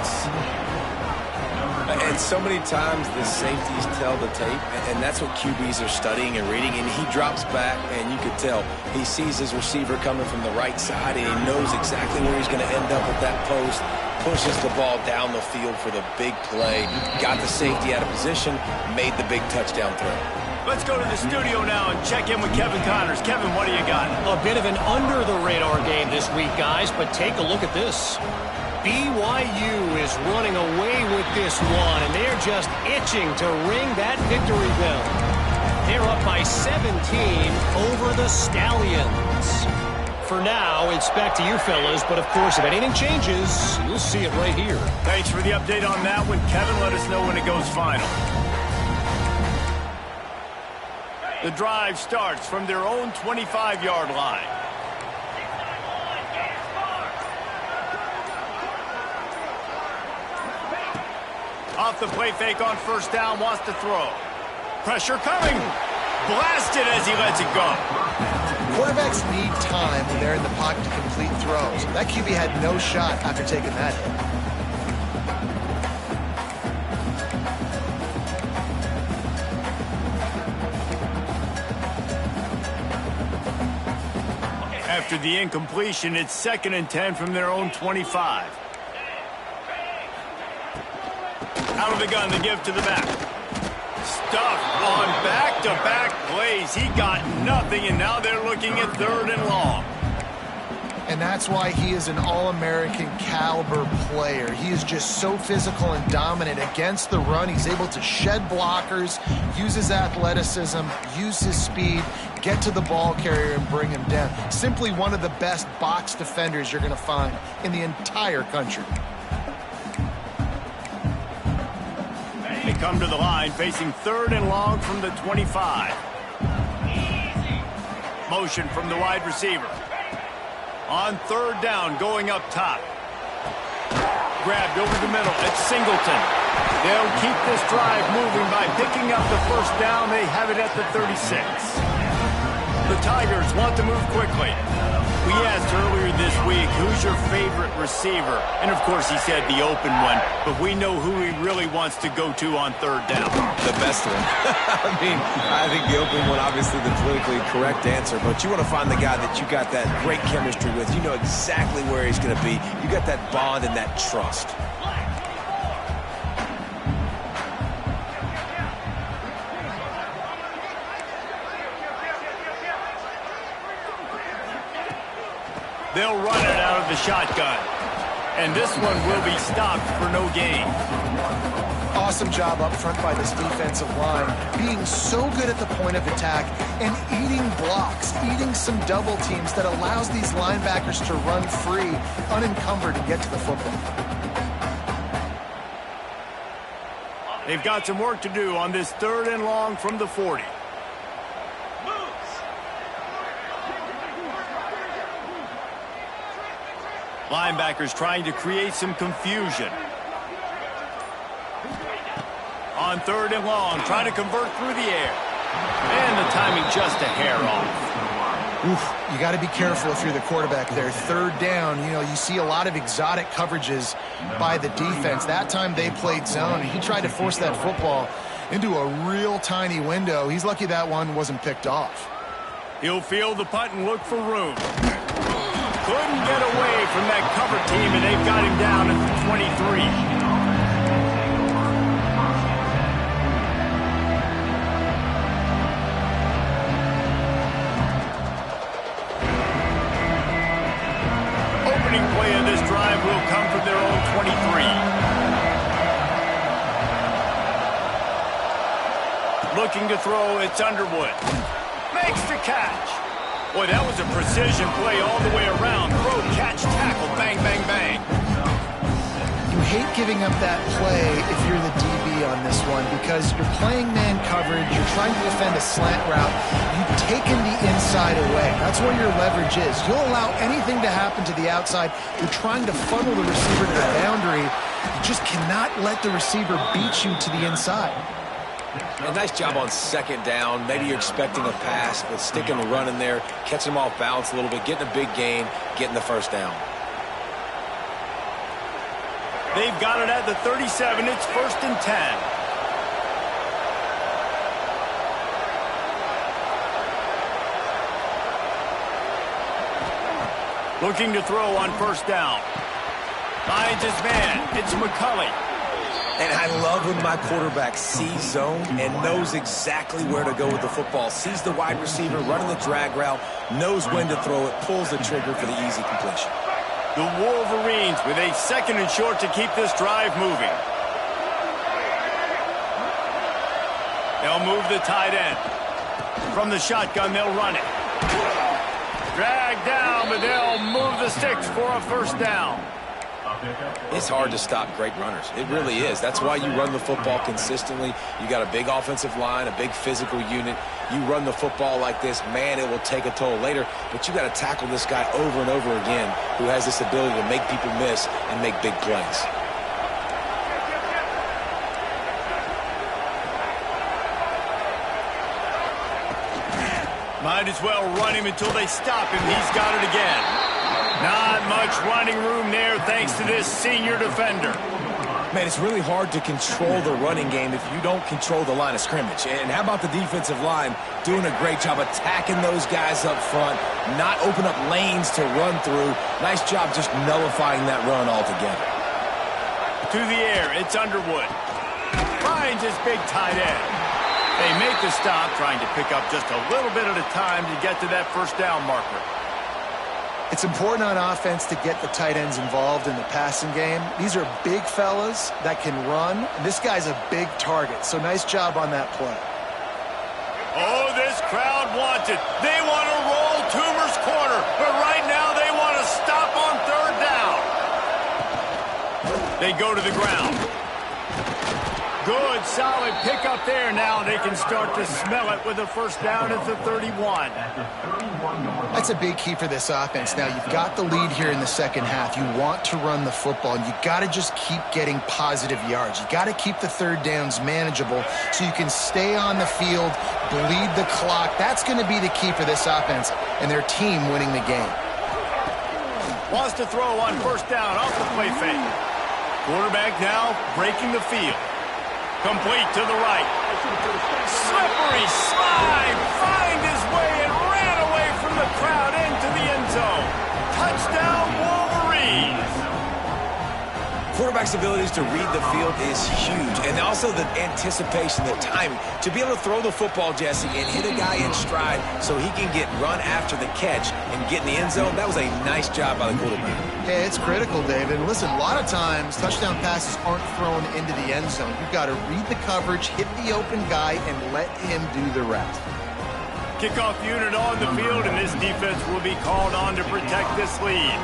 And so many times the safeties tell the tape, and that's what QBs are studying and reading, and he drops back, and you could tell he sees his receiver coming from the right side, and he knows exactly where he's going to end up with that post, pushes the ball down the field for the big play, got the safety out of position, made the big touchdown throw. Let's go to the studio now and check in with Kevin Connors. Kevin, what do you got? A bit of an under-the-radar game this week, guys, but take a look at this. BYU is running away with this one, and they're just itching to ring that victory bell. They're up by 17 over the Stallions. For now, it's back to you fellas, but of course, if anything changes, you'll see it right here. Thanks for the update on that one, Kevin. Let us know when it goes final. The drive starts from their own 25-yard line. Off the play fake on first down, wants to throw. Pressure coming. Blasted as he lets it go. Quarterbacks need time when they're in the pocket to complete throws. That QB had no shot after taking that hit. After the incompletion, it's 2nd and 10 from their own 25. Out of the gun, they give to the back. Stuffed on back-to-back plays. He got nothing, and now they're looking at 3rd and long. And that's why he is an All-American caliber player. He is just so physical and dominant against the run. He's able to shed blockers, use his athleticism, use his speed, get to the ball carrier and bring him down. Simply one of the best box defenders you're going to find in the entire country. They come to the line facing 3rd and long from the 25. Motion from the wide receiver. On 3rd down, going up top. Grabbed over the middle. It's Singleton. They'll keep this drive moving by picking up the 1st down. They have it at the 36. The Tigers want to move quickly. We asked earlier this week, who's your favorite receiver? And, of course, he said the open one. But we know who he really wants to go to on 3rd down. The best one. I think the open one, obviously the politically correct answer. But you want to find the guy that you got that great chemistry with. You know exactly where he's going to be. You got that bond and that trust. They'll run it out of the shotgun. And this one will be stopped for no gain. Awesome job up front by this defensive line, being so good at the point of attack and eating blocks, eating some double teams that allows these linebackers to run free, unencumbered, and get to the football. They've got some work to do on this 3rd and long from the 40. Linebackers trying to create some confusion. On 3rd and long, trying to convert through the air. And the timing just a hair off. Oof, you got to be careful if you're the quarterback there. 3rd down, you know, you see a lot of exotic coverages by the defense. That time they played zone, and he tried to force that football into a real tiny window. He's lucky that one wasn't picked off. He'll field the punt and look for room. Couldn't get away from that cover team, and they've got him down at the 23. Opening play of this drive will come from their own 23. Looking to throw, it's Underwood. Makes the catch. Boy, that was a precision play all the way around. Throw, catch, tackle, bang, bang, bang. You hate giving up that play if you're the DB on this one because you're playing man coverage, you're trying to defend a slant route, you've taken the inside away. That's where your leverage is. You'll allow anything to happen to the outside. You're trying to funnel the receiver to the boundary. You just cannot let the receiver beat you to the inside. A nice job on 2nd down. Maybe you're expecting a pass, but sticking the run in there, catching them off balance a little bit, getting a big gain, getting the 1st down. They've got it at the 37. It's 1st and 10. Looking to throw on 1st down. Finds his man. It's McCulley. And I love when my quarterback sees zone and knows exactly where to go with the football. Sees the wide receiver running the drag route, knows when to throw it, pulls the trigger for the easy completion. The Wolverines with a 2nd and short to keep this drive moving. They'll move the tight end. From the shotgun, they'll run it. Drag down, but they'll move the sticks for a 1st down. It's hard to stop great runners. It really is. That's why you run the football consistently. You got a big offensive line, a big physical unit. You run the football like this, man, it will take a toll later. But you got to tackle this guy over and over again who has this ability to make people miss and make big plays. Might as well run him until they stop him. He's got it again. Not much running room there thanks to this senior defender. Man, it's really hard to control the running game if you don't control the line of scrimmage. And how about the defensive line doing a great job attacking those guys up front, not open up lanes to run through. Nice job just nullifying that run altogether. To the air, it's Underwood. Finds his big tight end. They make the stop, trying to pick up just a little bit at a time to get to that first down marker. It's important on offense to get the tight ends involved in the passing game. These are big fellas that can run. And this guy's a big target, so nice job on that play. Oh, this crowd wants it. They want to roll Toomer's corner, but right now they want to stop on third down. They go to the ground. Good, solid pickup there. Now they can start to smell it with a first down at the 31. That's a big key for this offense. Now, you've got the lead here in the second half. You want to run the football, and you got to just keep getting positive yards. You got to keep the third downs manageable so you can stay on the field, bleed the clock. That's going to be the key for this offense and their team winning the game. Wants to throw on first down off the play fake. Quarterback now breaking the field. Complete to the right. Slippery slide. Find his way and ran away from the crowd into the end zone. Touchdown, Wolverines. Quarterback's abilities to read the field is huge. And also the anticipation, the timing. To be able to throw the football, Jesse, and hit a guy in stride so he can get run after the catch and get in the end zone, that was a nice job by the quarterback. Yeah, it's critical, David. And listen, a lot of times touchdown passes aren't thrown into the end zone. You've got to read the coverage, hit the open guy, and let him do the rest. Kickoff unit on the field, and this defense will be called on to protect this lead.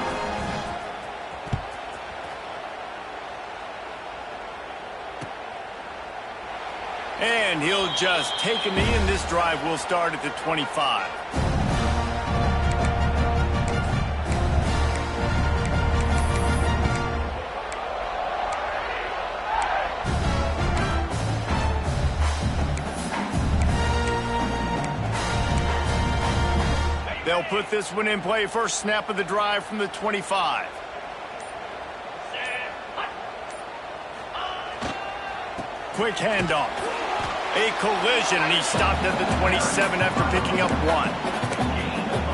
And he'll just take a knee, and this drive will start at the 25. They'll put this one in play. First snap of the drive from the 25. Quick handoff. A collision, and he stopped at the 27 after picking up one.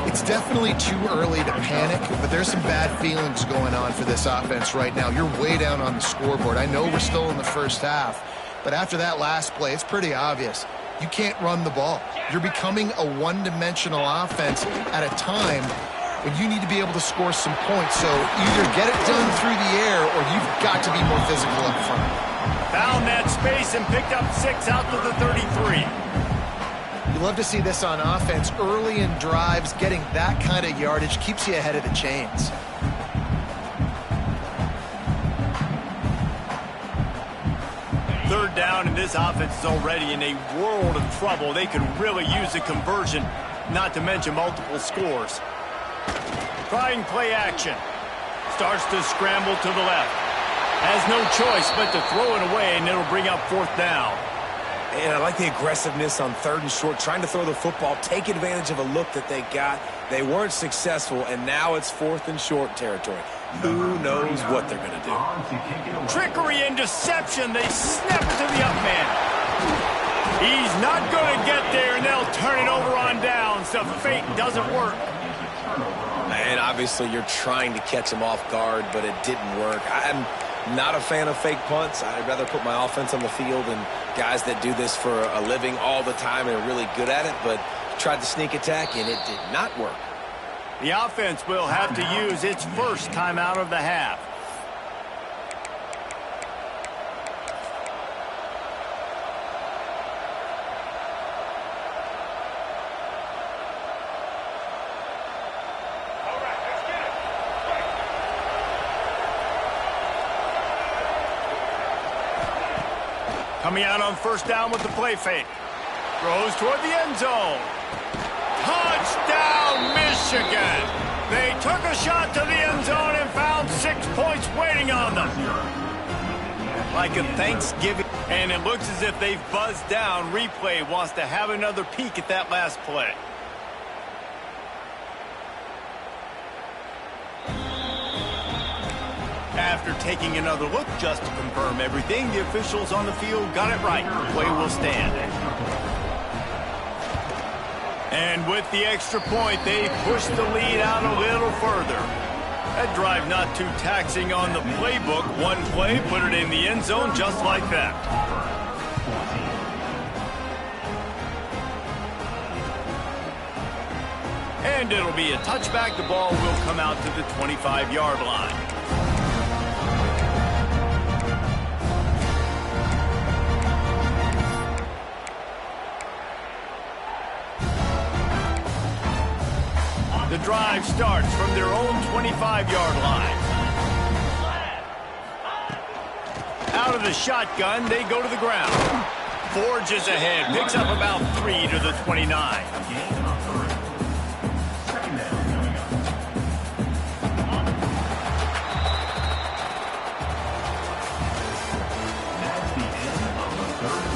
It's definitely too early to panic, but there's some bad feelings going on for this offense right now. You're way down on the scoreboard. I know we're still in the first half, but after that last play, it's pretty obvious. You can't run the ball. You're becoming a one-dimensional offense at a time when you need to be able to score some points. So either get it done through the air or you've got to be more physical up front. Found that space and picked up 6 out to the 33. You love to see this on offense. Early in drives, getting that kind of yardage keeps you ahead of the chains. Third down, and this offense is already in a world of trouble. They could really use a conversion, not to mention multiple scores. Trying play action. Starts to scramble to the left. Has no choice but to throw it away, and it'll bring up fourth down. And I like the aggressiveness on third and short, trying to throw the football, take advantage of a look that they got. They weren't successful, and now it's fourth and short territory. Who knows what they're going to do? Trickery and deception. They snap it to the up man. He's not going to get there, and they'll turn it over on downs. The fake doesn't work. And obviously you're trying to catch him off guard, but it didn't work. I'm not a fan of fake punts. I'd rather put my offense on the field and guys that do this for a living all the time and are really good at it, but tried the sneak attack, and it did not work. The offense will have to use its first timeout of the half. Coming out on first down with the play fake. Throws toward the end zone. Touchdown, Michigan! They took a shot to the end zone and found 6 points waiting on them. Like a Thanksgiving. And it looks as if they've buzzed down. Replay wants to have another peek at that last play. After taking another look just to confirm everything, the officials on the field got it right. The play will stand. And with the extra point, they push the lead out a little further. That drive not too taxing on the playbook. One play, put it in the end zone just like that. And it'll be a touchback. The ball will come out to the 25-yard line. The drive starts from their own 25-yard line. Out of the shotgun, they go to the ground. Forges ahead, picks up about 3 to the 29.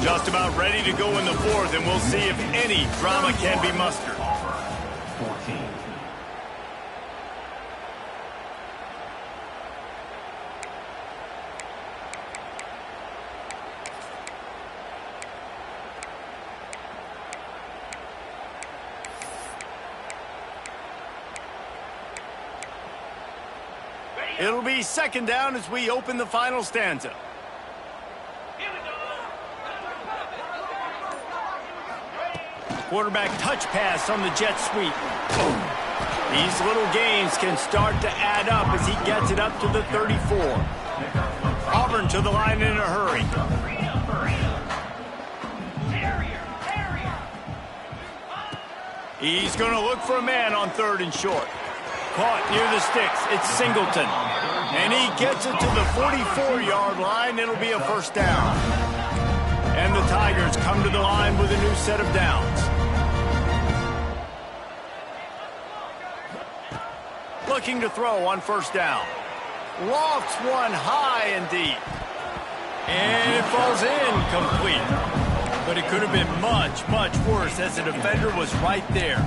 Just about ready to go in the fourth, and we'll see if any drama can be mustered. It'll be second down as we open the final stanza. Quarterback touch pass on the jet sweep. These little gains can start to add up as he gets it up to the 34. Auburn to the line in a hurry. He's going to look for a man on 3rd and short. Caught near the sticks. It's Singleton. And he gets it to the 44-yard line. It'll be a first down. And the Tigers come to the line with a new set of downs. Looking to throw on first down. Lofts one high and deep. And it falls incomplete. But it could have been much, much worse as the defender was right there.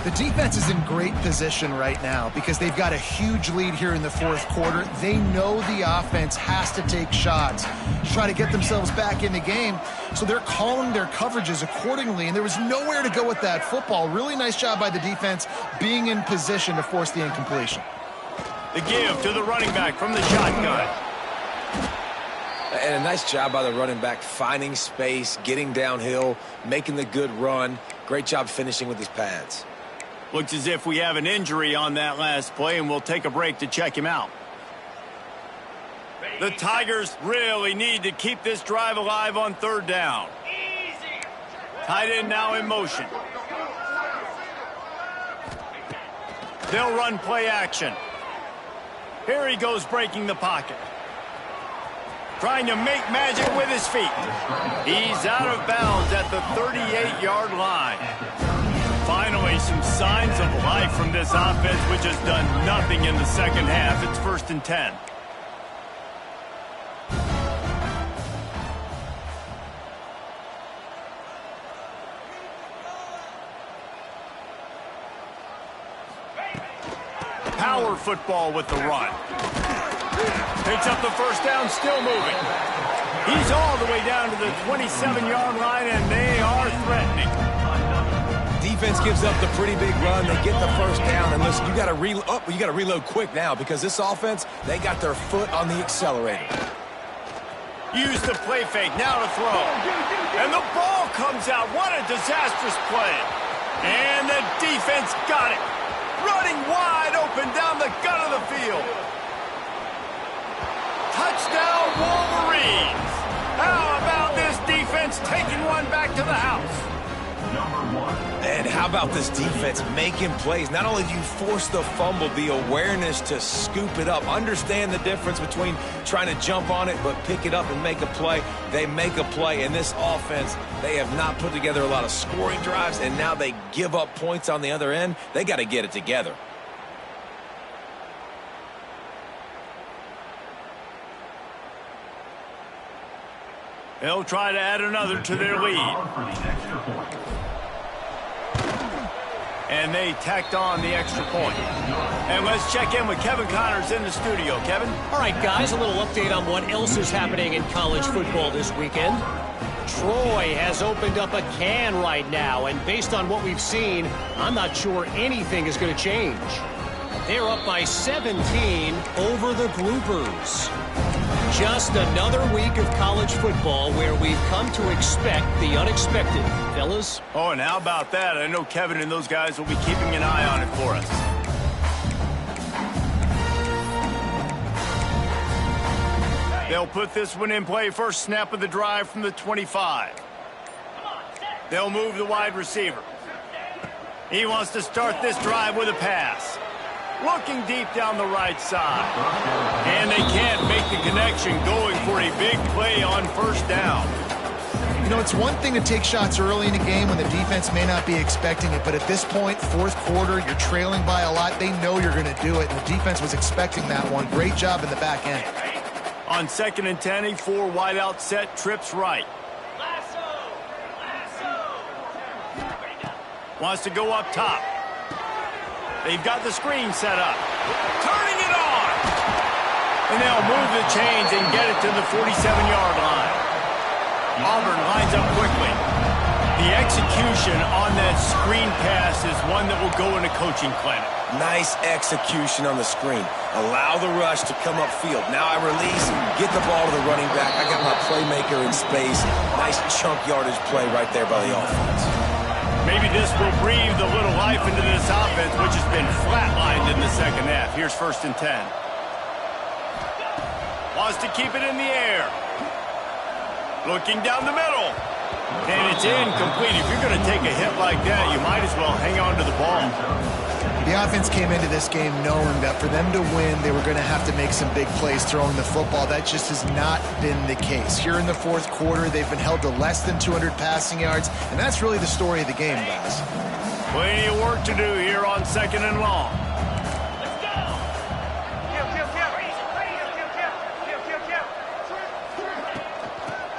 The defense is in great position right now because they've got a huge lead here in the fourth quarter. They know the offense has to take shots to try to get themselves back in the game. So they're calling their coverages accordingly, and there was nowhere to go with that football. Really nice job by the defense being in position to force the incompletion. The give to the running back from the shotgun. And a nice job by the running back, finding space, getting downhill, making the good run. Great job finishing with his pads. Looks as if we have an injury on that last play, and we'll take a break to check him out. The Tigers really need to keep this drive alive on 3rd down. Tight end now in motion. They'll run play action. Here he goes breaking the pocket. Trying to make magic with his feet. He's out of bounds at the 38-yard line. Finally, some signs of life from this offense, which has done nothing in the second half. It's 1st and 10. Power football with the run. Picks up the first down, still moving. He's all the way down to the 27-yard line, and they are threatening. Defense gives up the pretty big run. They get the first down, and listen, you got to reload quick now because this offense, they got their foot on the accelerator. Use the play fake now to throw, and the ball comes out. What a disastrous play! And the defense got it, running wide open down the gut of the field. Touchdown, Wolverines! How about this defense taking one back to the house? And how about this defense making plays? Not only do you force the fumble, the awareness to scoop it up. Understand the difference between trying to jump on it, but pick it up and make a play. They make a play. In this offense, they have not put together a lot of scoring drives, and now they give up points on the other end. They got to get it together. They'll try to add another to their lead. And they tacked on the extra point. And let's check in with Kevin Connors in the studio. Kevin? All right, guys, a little update on what else is happening in college football this weekend. Troy has opened up a can right now, and based on what we've seen, I'm not sure anything is going to change. They're up by 17 over the Groupers. Just another week of college football where we've come to expect the unexpected, fellas. Oh, and how about that? I know Kevin and those guys will be keeping an eye on it for us. They'll put this one in play. First snap of the drive from the 25. They'll move the wide receiver. He wants to start this drive with a pass. Looking deep down the right side. And they can't make the connection, going for a big play on first down. You know, it's one thing to take shots early in a game when the defense may not be expecting it, but at this point, fourth quarter, you're trailing by a lot. They know you're going to do it, and the defense was expecting that one. Great job in the back end. On 2nd and 10, a 4 wide out set, trips right. Wants to go up top. They've got the screen set up. Turning it on! And they'll move the chains and get it to the 47-yard line. Auburn lines up quickly. The execution on that screen pass is one that will go in a coaching clinic. Nice execution on the screen. Allow the rush to come upfield. Now I release, get the ball to the running back. I got my playmaker in space. Nice chunk yardage play right there by the offense. Maybe this will breathe a little life into this offense, which has been flatlined in the second half. Here's 1st and 10. Wants to keep it in the air. Looking down the middle. And it's incomplete. If you're going to take a hit like that, you might as well hang on to the ball. The offense came into this game knowing that for them to win, they were going to have to make some big plays throwing the football. That just has not been the case. Here in the fourth quarter, they've been held to less than 200 passing yards, and that's really the story of the game, guys. Plenty of work to do here on 2nd and long.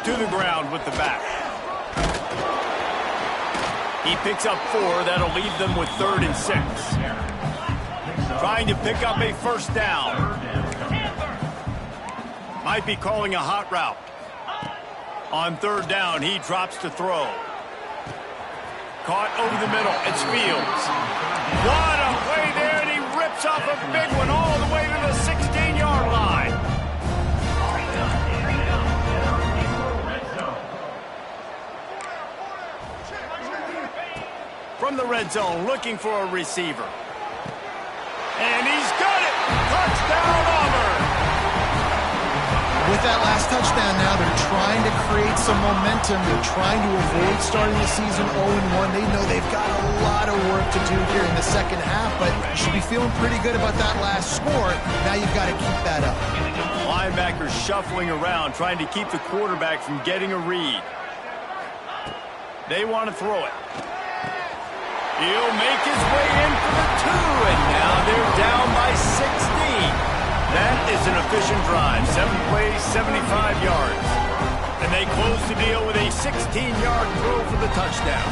To the ground with the back. He picks up 4. That'll leave them with 3rd and 6. Trying to pick up a first down. Might be calling a hot route. On 3rd down, he drops to throw. Caught over the middle. It's Fields. What a play there, and he rips off a big one all the way to the 16-yard line. From the red zone, looking for a receiver. And he's got it! Touchdown, Auburn! With that last touchdown now, they're trying to create some momentum. They're trying to avoid starting the season 0-1. They know they've got a lot of work to do here in the second half, but you should be feeling pretty good about that last score. Now you've got to keep that up. Linebackers shuffling around, trying to keep the quarterback from getting a read. They want to throw it. He'll make his way in for the 2, and now they're down by 16. That is an efficient drive. 7 plays, 75 yards. And they close the deal with a 16-yard throw for the touchdown.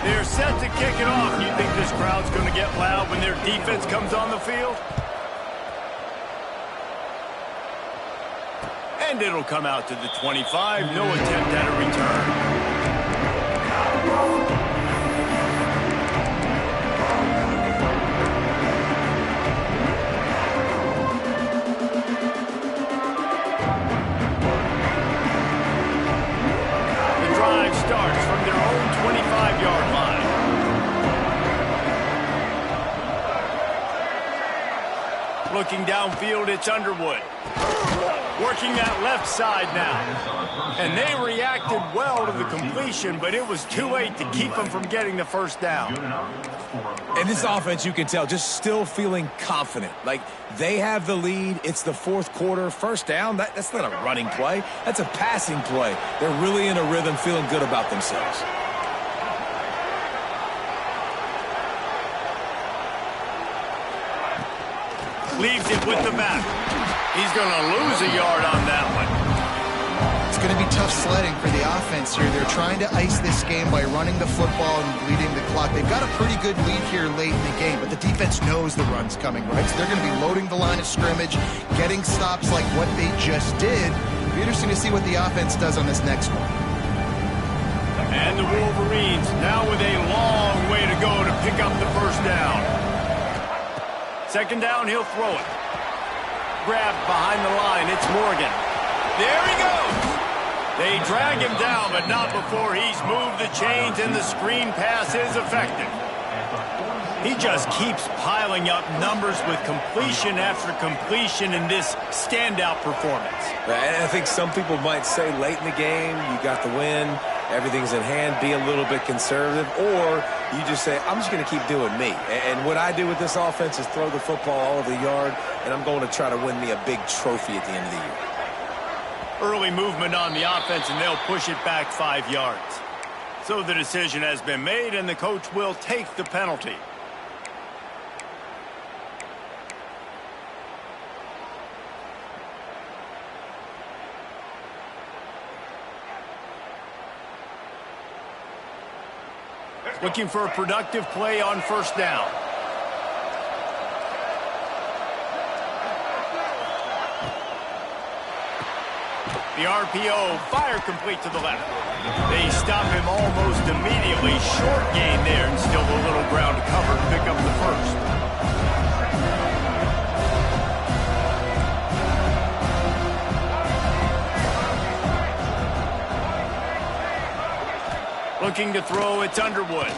They're set to kick it off. You think this crowd's going to get loud when their defense comes on the field? And it'll come out to the 25. No attempt at a return. Starts from their own 25-yard line. Looking downfield, it's Underwood. Working that left side now. And they reacted well to the completion, but it was too late to keep them from getting the first down. And this offense, you can tell, just still feeling confident. Like, they have the lead. It's the fourth quarter. First down, that's not a running play. That's a passing play. They're really in a rhythm, feeling good about themselves. Leaves it with the back. He's going to lose a yard on that one. going to be tough sledding for the offense here. They're trying to ice this game by running the football and bleeding the clock. They've got a pretty good lead here late in the game, but the defense knows the run's coming, right? So they're going to be loading the line of scrimmage, getting stops like what they just did. It'll be interesting to see what the offense does on this next one. And the Wolverines now with a long way to go to pick up the first down. Second down, he'll throw it. Grabbed behind the line, it's Morgan. There he goes. They drag him down, but not before he's moved the chains, and the screen pass is effective. He just keeps piling up numbers with completion after completion in this standout performance. And I think some people might say late in the game, you got the win, everything's in hand, be a little bit conservative, or you just say, I'm just going to keep doing me. And what I do with this offense is throw the football all over the yard, and I'm going to try to win me a big trophy at the end of the year. Early movement on the offense, and they'll push it back 5 yards. So the decision has been made, and the coach will take the penalty. Looking for a productive play on first down. The RPO, fire complete to the left. They stop him almost immediately. Short gain there, and still a little ground to cover to pick up the first. Looking to throw, it's Underwood.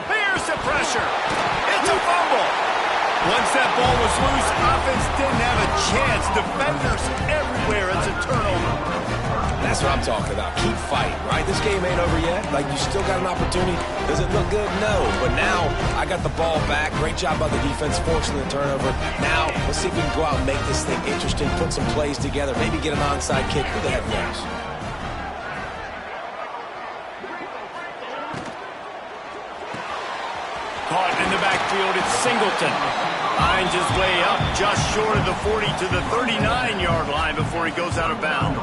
Here's the pressure. It's a fumble. Once that ball was loose, offense didn't have a chance. Defenders everywhere. It's a turnover. That's what I'm talking about. Keep fighting, right? This game ain't over yet. Like, you still got an opportunity. Does it look good? No. But now, I got the ball back. Great job by the defense, forcing the turnover. Now, let's see if we can go out and make this thing interesting, put some plays together, maybe get an onside kick. Who the heck knows? Caught in the backfield, it's Singleton. Finds his way up just short of the 40 to the 39-yard line before he goes out of bounds.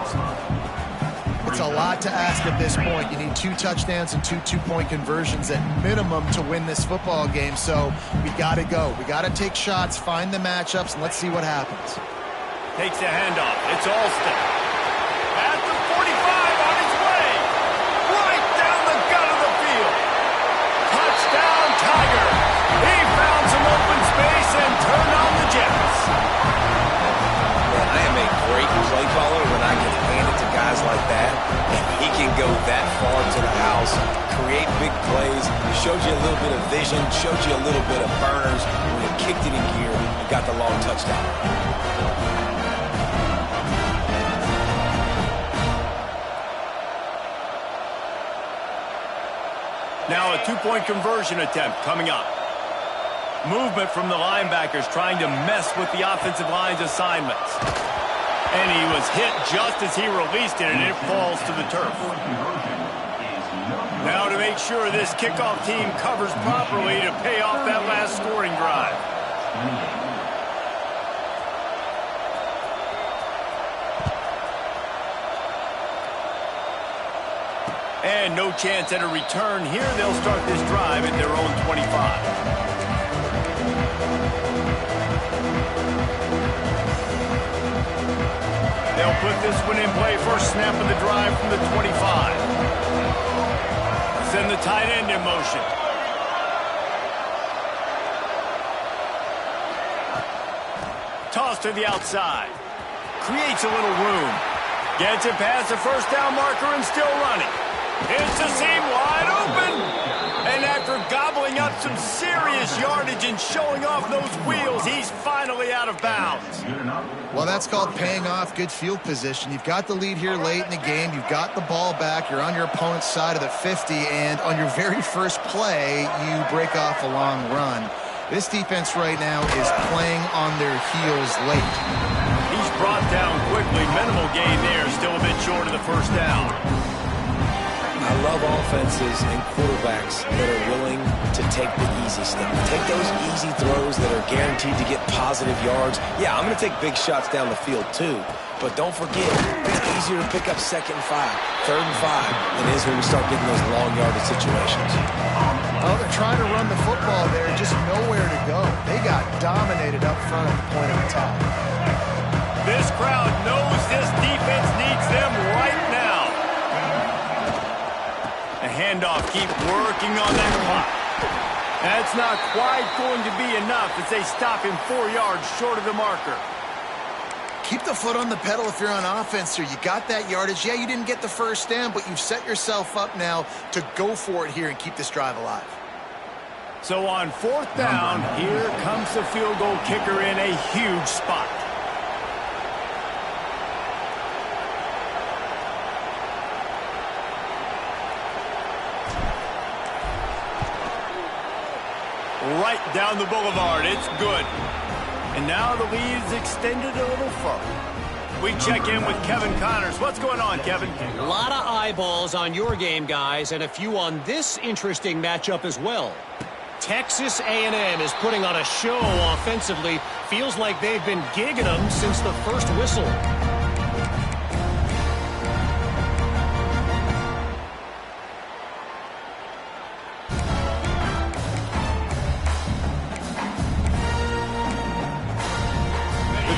It's a lot to ask at this point. You need 2 touchdowns and 2 two-point conversions at minimum to win this football game. So we got to go. We got to take shots, find the matchups, and let's see what happens. Takes a handoff. It's Alston. At the 45 on his way. Right down the gut of the field. Touchdown, Tiger. He found some open space and turned on the Jets. Man, I am a great play caller when I can hand it to guys like that. And he can go that far to the house, create big plays, showed you a little bit of vision, showed you a little bit of burners when he kicked it in gear and got the long touchdown. Now a two-point conversion attempt coming up. Movement from the linebackers trying to mess with the offensive line's assignments. And he was hit just as he released it, and it falls to the turf. Now to make sure this kickoff team covers properly to pay off that last scoring drive. And no chance at a return here. They'll start this drive at their own 25. They'll put this one in play. First snap of the drive from the 25. Send the tight end in motion. Toss to the outside. Creates a little room. Gets it past the first down marker and still running. It's the seam wide open. And after gobbling up some serious yardage and showing off those wheels, he's finally out of bounds. Well, that's called paying off good field position. You've got the lead here late in the game. You've got the ball back. You're on your opponent's side of the 50, and on your very first play, you break off a long run. This defense right now is playing on their heels late. He's brought down quickly. Minimal gain there. Still a bit short of the first down. I I love offenses and quarterbacks that are willing to take the easy step. Take those easy throws that are guaranteed to get positive yards. Yeah, I'm going to take big shots down the field too. But don't forget, it's easier to pick up 2nd and 5, 3rd and 5 than it is when we start getting those long yardage situations. Well, they're trying to run the football there, just nowhere to go. They got dominated up front at the point of attack. This crowd knows this defense needs them right now. The handoff, keep working on that clock. That's not quite going to be enough as they stop him 4 yards short of the marker. Keep the foot on the pedal if you're on offense here. You got that yardage. Yeah, you didn't get the first down, but you've set yourself up now to go for it here and keep this drive alive. So on 4th down, here comes the field goal kicker in a huge spot. Right down the boulevard. It's good. And now the lead is extended a little further. We check in with Kevin Connors. What's going on, Kevin? A lot of eyeballs on your game, guys, and a few on this interesting matchup as well. Texas A&M is putting on a show offensively. Feels like they've been gigging them since the first whistle.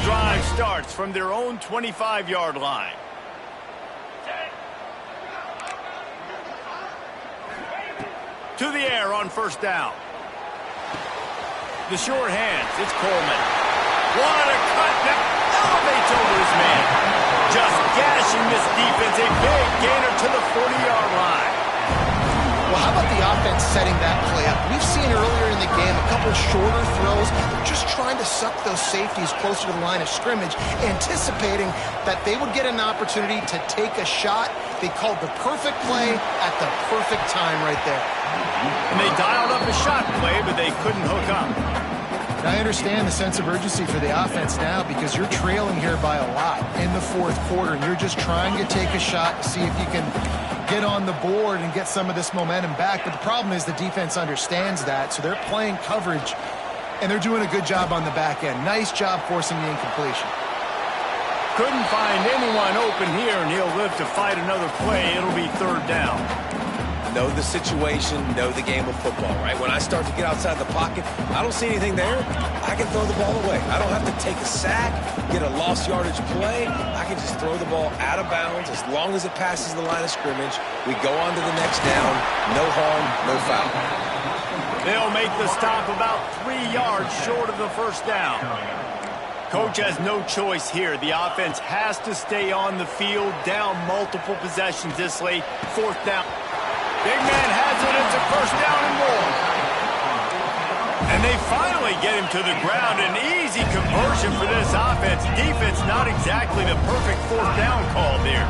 Drive starts from their own 25-yard line. To the air on 1st down. The short hands, it's Coleman. What a cut, that elevates over his man. Just gashing this defense, a big gainer to the 40-yard line. Well, how about the offense setting that play up? We've seen earlier in the game a couple shorter throws. They're just trying to suck those safeties closer to the line of scrimmage, anticipating that they would get an opportunity to take a shot. They called the perfect play at the perfect time right there. And they dialed up a shot play, but they couldn't hook up. I understand the sense of urgency for the offense now because you're trailing here by a lot in the 4th quarter, and you're just trying to take a shot to see if you can get on the board and get some of this momentum back. But the problem is the defense understands that, so they're playing coverage, and they're doing a good job on the back end. Nice job forcing the incompletion. Couldn't find anyone open here, and he'll live to fight another play. It'll be 3rd down. Know the situation, know the game of football, right? When I start to get outside the pocket, I don't see anything there, I can throw the ball away. I don't have to take a sack, get a lost yardage play. I can just throw the ball out of bounds as long as it passes the line of scrimmage. We go on to the next down. No harm, no foul. They'll make the stop about 3 yards short of the 1st down. Coach has no choice here. The offense has to stay on the field, down multiple possessions this late. 4th down. Big man has it. It's a 1st down and more. And they finally get him to the ground. An easy conversion for this offense. Defense not exactly the perfect 4th down call there.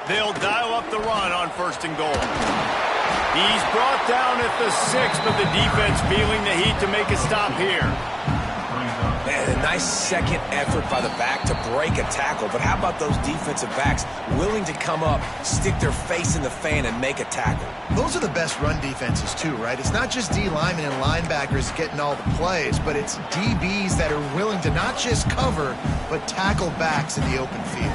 They'll dial up the run on 1st and goal. He's brought down at the 6, but the defense feeling the heat to make a stop here. Man, a nice second effort by the back to break a tackle. But how about those defensive backs willing to come up, stick their face in the fan, and make a tackle? Those are the best run defenses too, right? It's not just D linemen and linebackers getting all the plays, but it's DBs that are willing to not just cover, but tackle backs in the open field.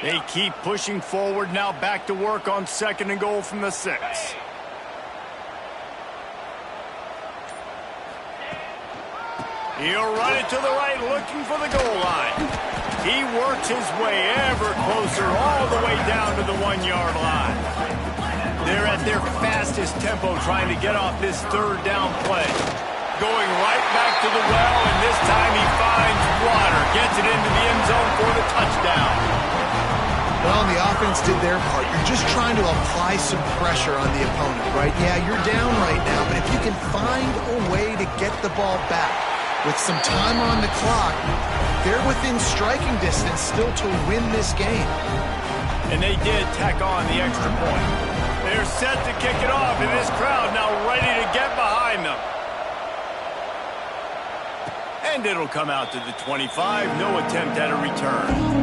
They keep pushing forward, now back to work on 2nd and goal from the 6. He'll run it to the right, looking for the goal line. He works his way ever closer, all the way down to the 1-yard line. They're at their fastest tempo trying to get off this 3rd down play. Going right back to the well, and this time he finds water. Gets it into the end zone for the touchdown. Well, the offense did their part. You're just trying to apply some pressure on the opponent, right? Yeah, you're down right now, but if you can find a way to get the ball back with some time on the clock, They're within striking distance still to win this game. And they did tack on the extra point. They're set to kick it off, and this crowd now ready to get behind them. And it'll come out to the 25. No attempt at a return.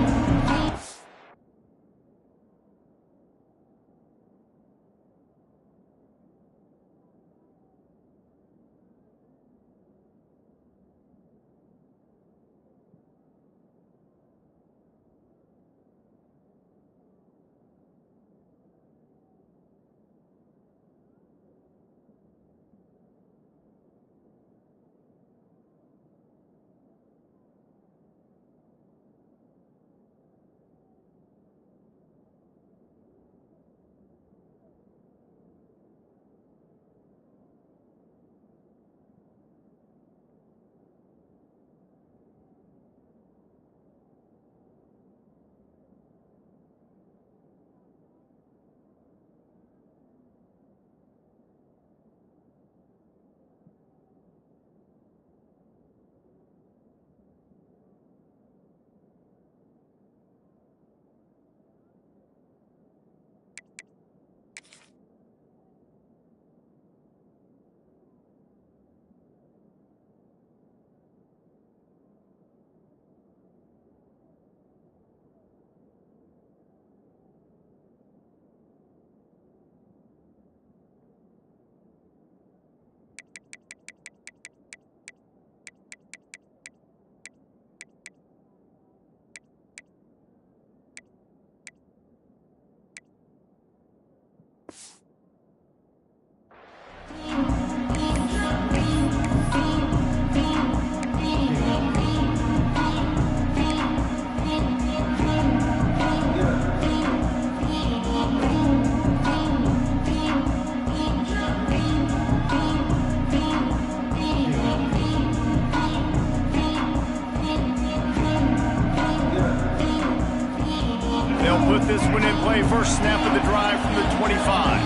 Put this one in play. First snap of the drive from the 25.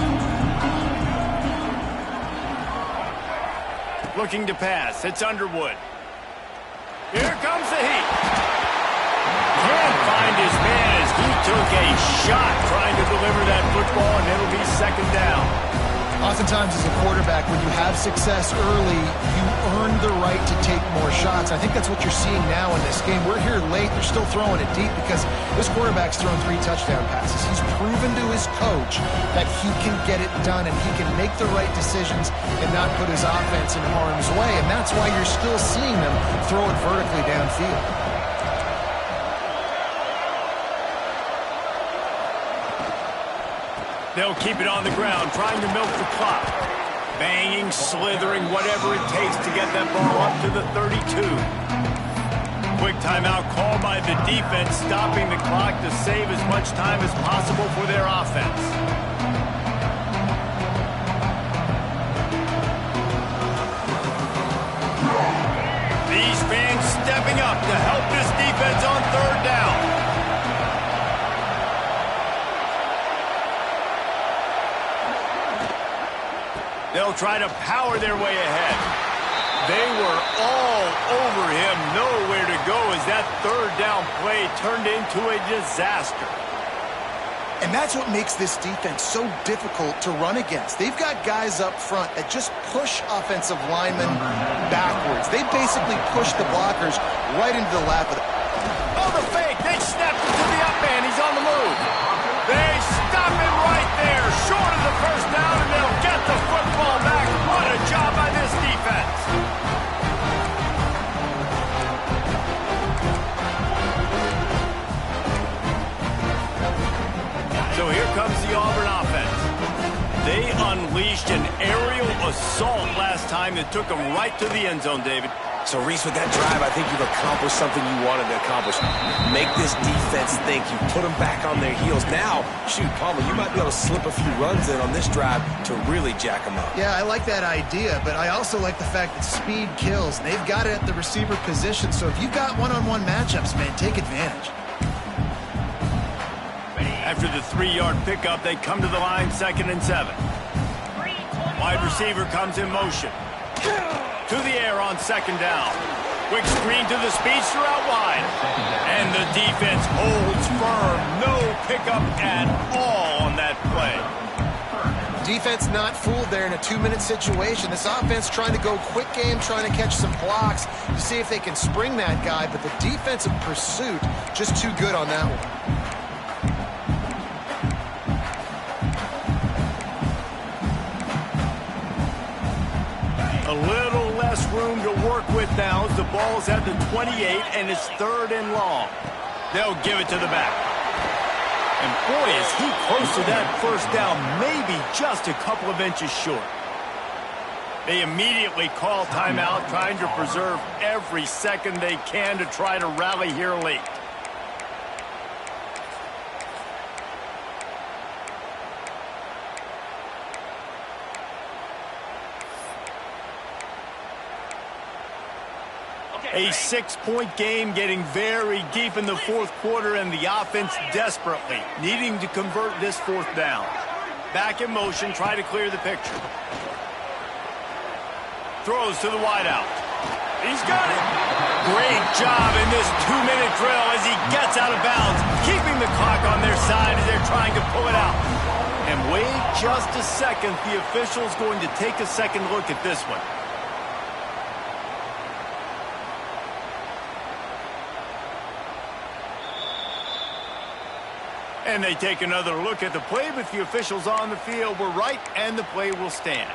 Looking to pass. It's Underwood. Here comes the heat. Can't find his man as he took a shot trying to deliver that football, and it'll be second down. Oftentimes as a quarterback, when you have success early, you earn the right to take more shots. I think that's what you're seeing now in this game. We're here late. They're still throwing it deep because this quarterback's thrown 3 touchdown passes. He's proven to his coach that he can get it done and he can make the right decisions and not put his offense in harm's way. And that's why you're still seeing them throw it vertically downfield. They'll keep it on the ground, trying to milk the clock. Banging, slithering, whatever it takes to get that ball up to the 32. Quick timeout called by the defense, stopping the clock to save as much time as possible for their offense. These fans stepping up to help this defense on third down. They'll try to power their way ahead. They were all over him, nowhere to go as that third down play turned into a disaster. And that's what makes this defense so difficult to run against. They've got guys up front that just push offensive linemen backwards. They basically push the blockers right into the lap of the... Oh, the fake! They snapped it to the up man. He's on the move. They stop him right there, short of the first down, and they'll get the football back. What a job by this defense. So here comes the Auburn offense. They unleashed an aerial assault last time that took them right to the end zone, David. So, Reese, with that drive, I think you've accomplished something you wanted to accomplish. Make this defense think. You put them back on their heels. Now, shoot, Palmer, you might be able to slip a few runs in on this drive to really jack them up. Yeah, I like that idea, but I also like the fact that speed kills. They've got it at the receiver position, so if you've got one-on-one matchups, man, take advantage. After the 3-yard pickup, they come to the line, 2nd and 7. Wide receiver comes in motion. To the air on 2nd down. Quick screen to the speedster out wide. And the defense holds firm. No pickup at all on that play. Defense not fooled there in a 2-minute situation. This offense trying to go quick game, trying to catch some blocks to see if they can spring that guy, but the defensive pursuit just too good on that one. A little less room to work with now as the ball's at the 28 and it's 3rd and long. They'll give it to the back. And boy, is he close to that first down, maybe just a couple of inches short. They immediately call timeout, trying to preserve every second they can to try to rally here late. A 6-point game getting very deep in the 4th quarter, and the offense desperately needing to convert this 4th down. Back in motion, try to clear the picture. Throws to the wideout. He's got it. Great job in this 2-minute drill as he gets out of bounds, keeping the clock on their side as they're trying to pull it out. And wait just a second, the official's going to take a second look at this one. And they take another look at the play, but the officials on the field were right, and the play will stand.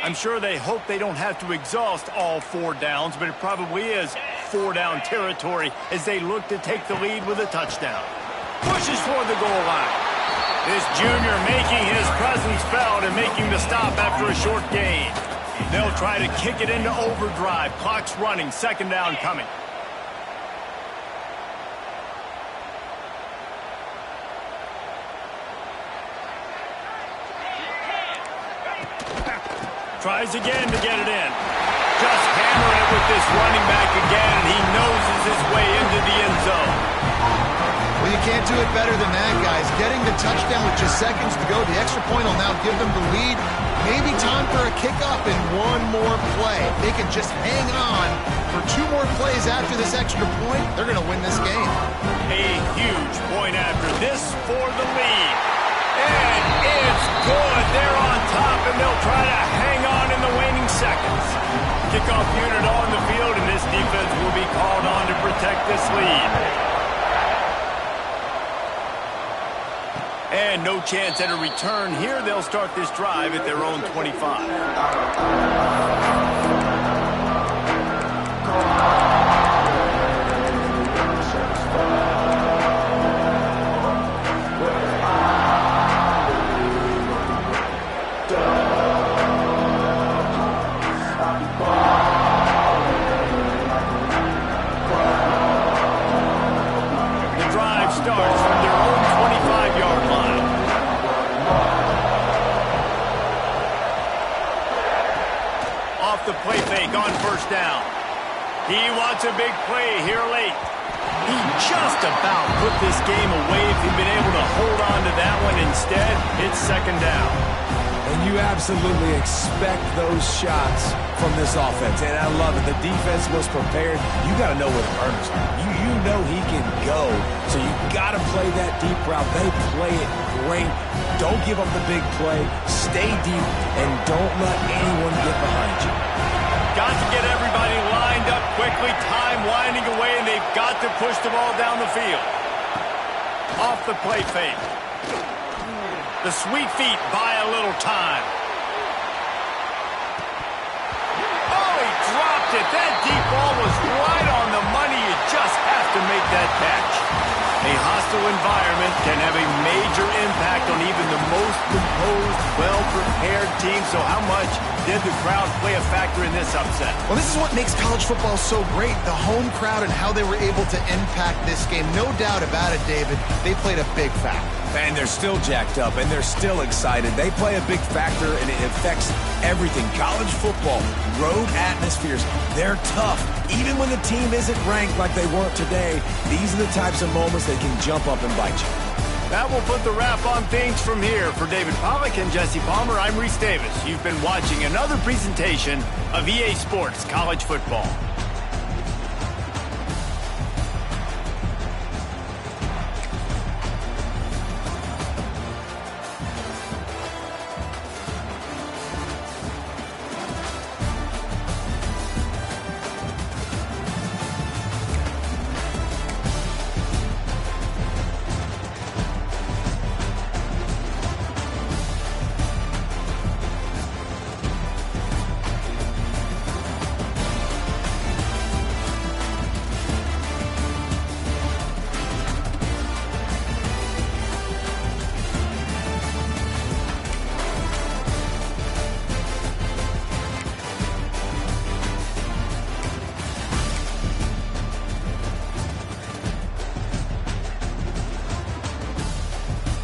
I'm sure they hope they don't have to exhaust all 4 downs, but it probably is 4-down territory as they look to take the lead with a touchdown. Pushes for the goal line. This junior making his presence felt and making the stop after a short gain. They'll try to kick it into overdrive. Clock's running. 2nd down coming. Tries again to get it in. Just hammering it with this running back again, and he noses his way into the end zone. Well, you can't do it better than that, guys. Getting the touchdown with just seconds to go. The extra point will now give them the lead. Maybe time for a kickoff and one more play. They can just hang on for 2 more plays after this extra point. They're going to win this game. A huge point after this for the lead. And it's good. They're on top, and they'll try to hang on in the waning seconds. Kickoff unit on the field, and this defense will be called on to protect this lead. And no chance at a return here. They'll start this drive at their own 25. The drive starts from their own 25-yard line. Off the play fake on 1st down. He wants a big play here late. He just about put this game away if he'd been able to hold on to that one. Instead, it's 2nd down. And you absolutely expect those shots from this offense. And I love it. The defense was prepared. You got to know where the burners are. You know he can go. So you got to play that deep route. They play it great. Don't give up the big play. Stay deep and don't let anyone get behind you. Got to get everybody lined up quickly. Time winding away, and they've got to push the ball down the field. Off the play fake. The sweet feet buy a little time. Oh, he dropped it. That deep ball was right on the money. You just have to make that catch. A hostile environment can have a major impact on even the most composed, well-prepared team. So how much did the crowd play a factor in this upset? Well, this is what makes college football so great. The home crowd and how they were able to impact this game. No doubt about it, David. They played a big factor. And they're still jacked up, and they're still excited. They play a big factor, and it affects everything. College football, road atmospheres, they're tough. Even when the team isn't ranked like they weren't today, these are the types of moments that can jump up and bite you. That will put the wrap on things from here. For David Pollack and Jesse Palmer, I'm Reese Davis. You've been watching another presentation of EA Sports College Football.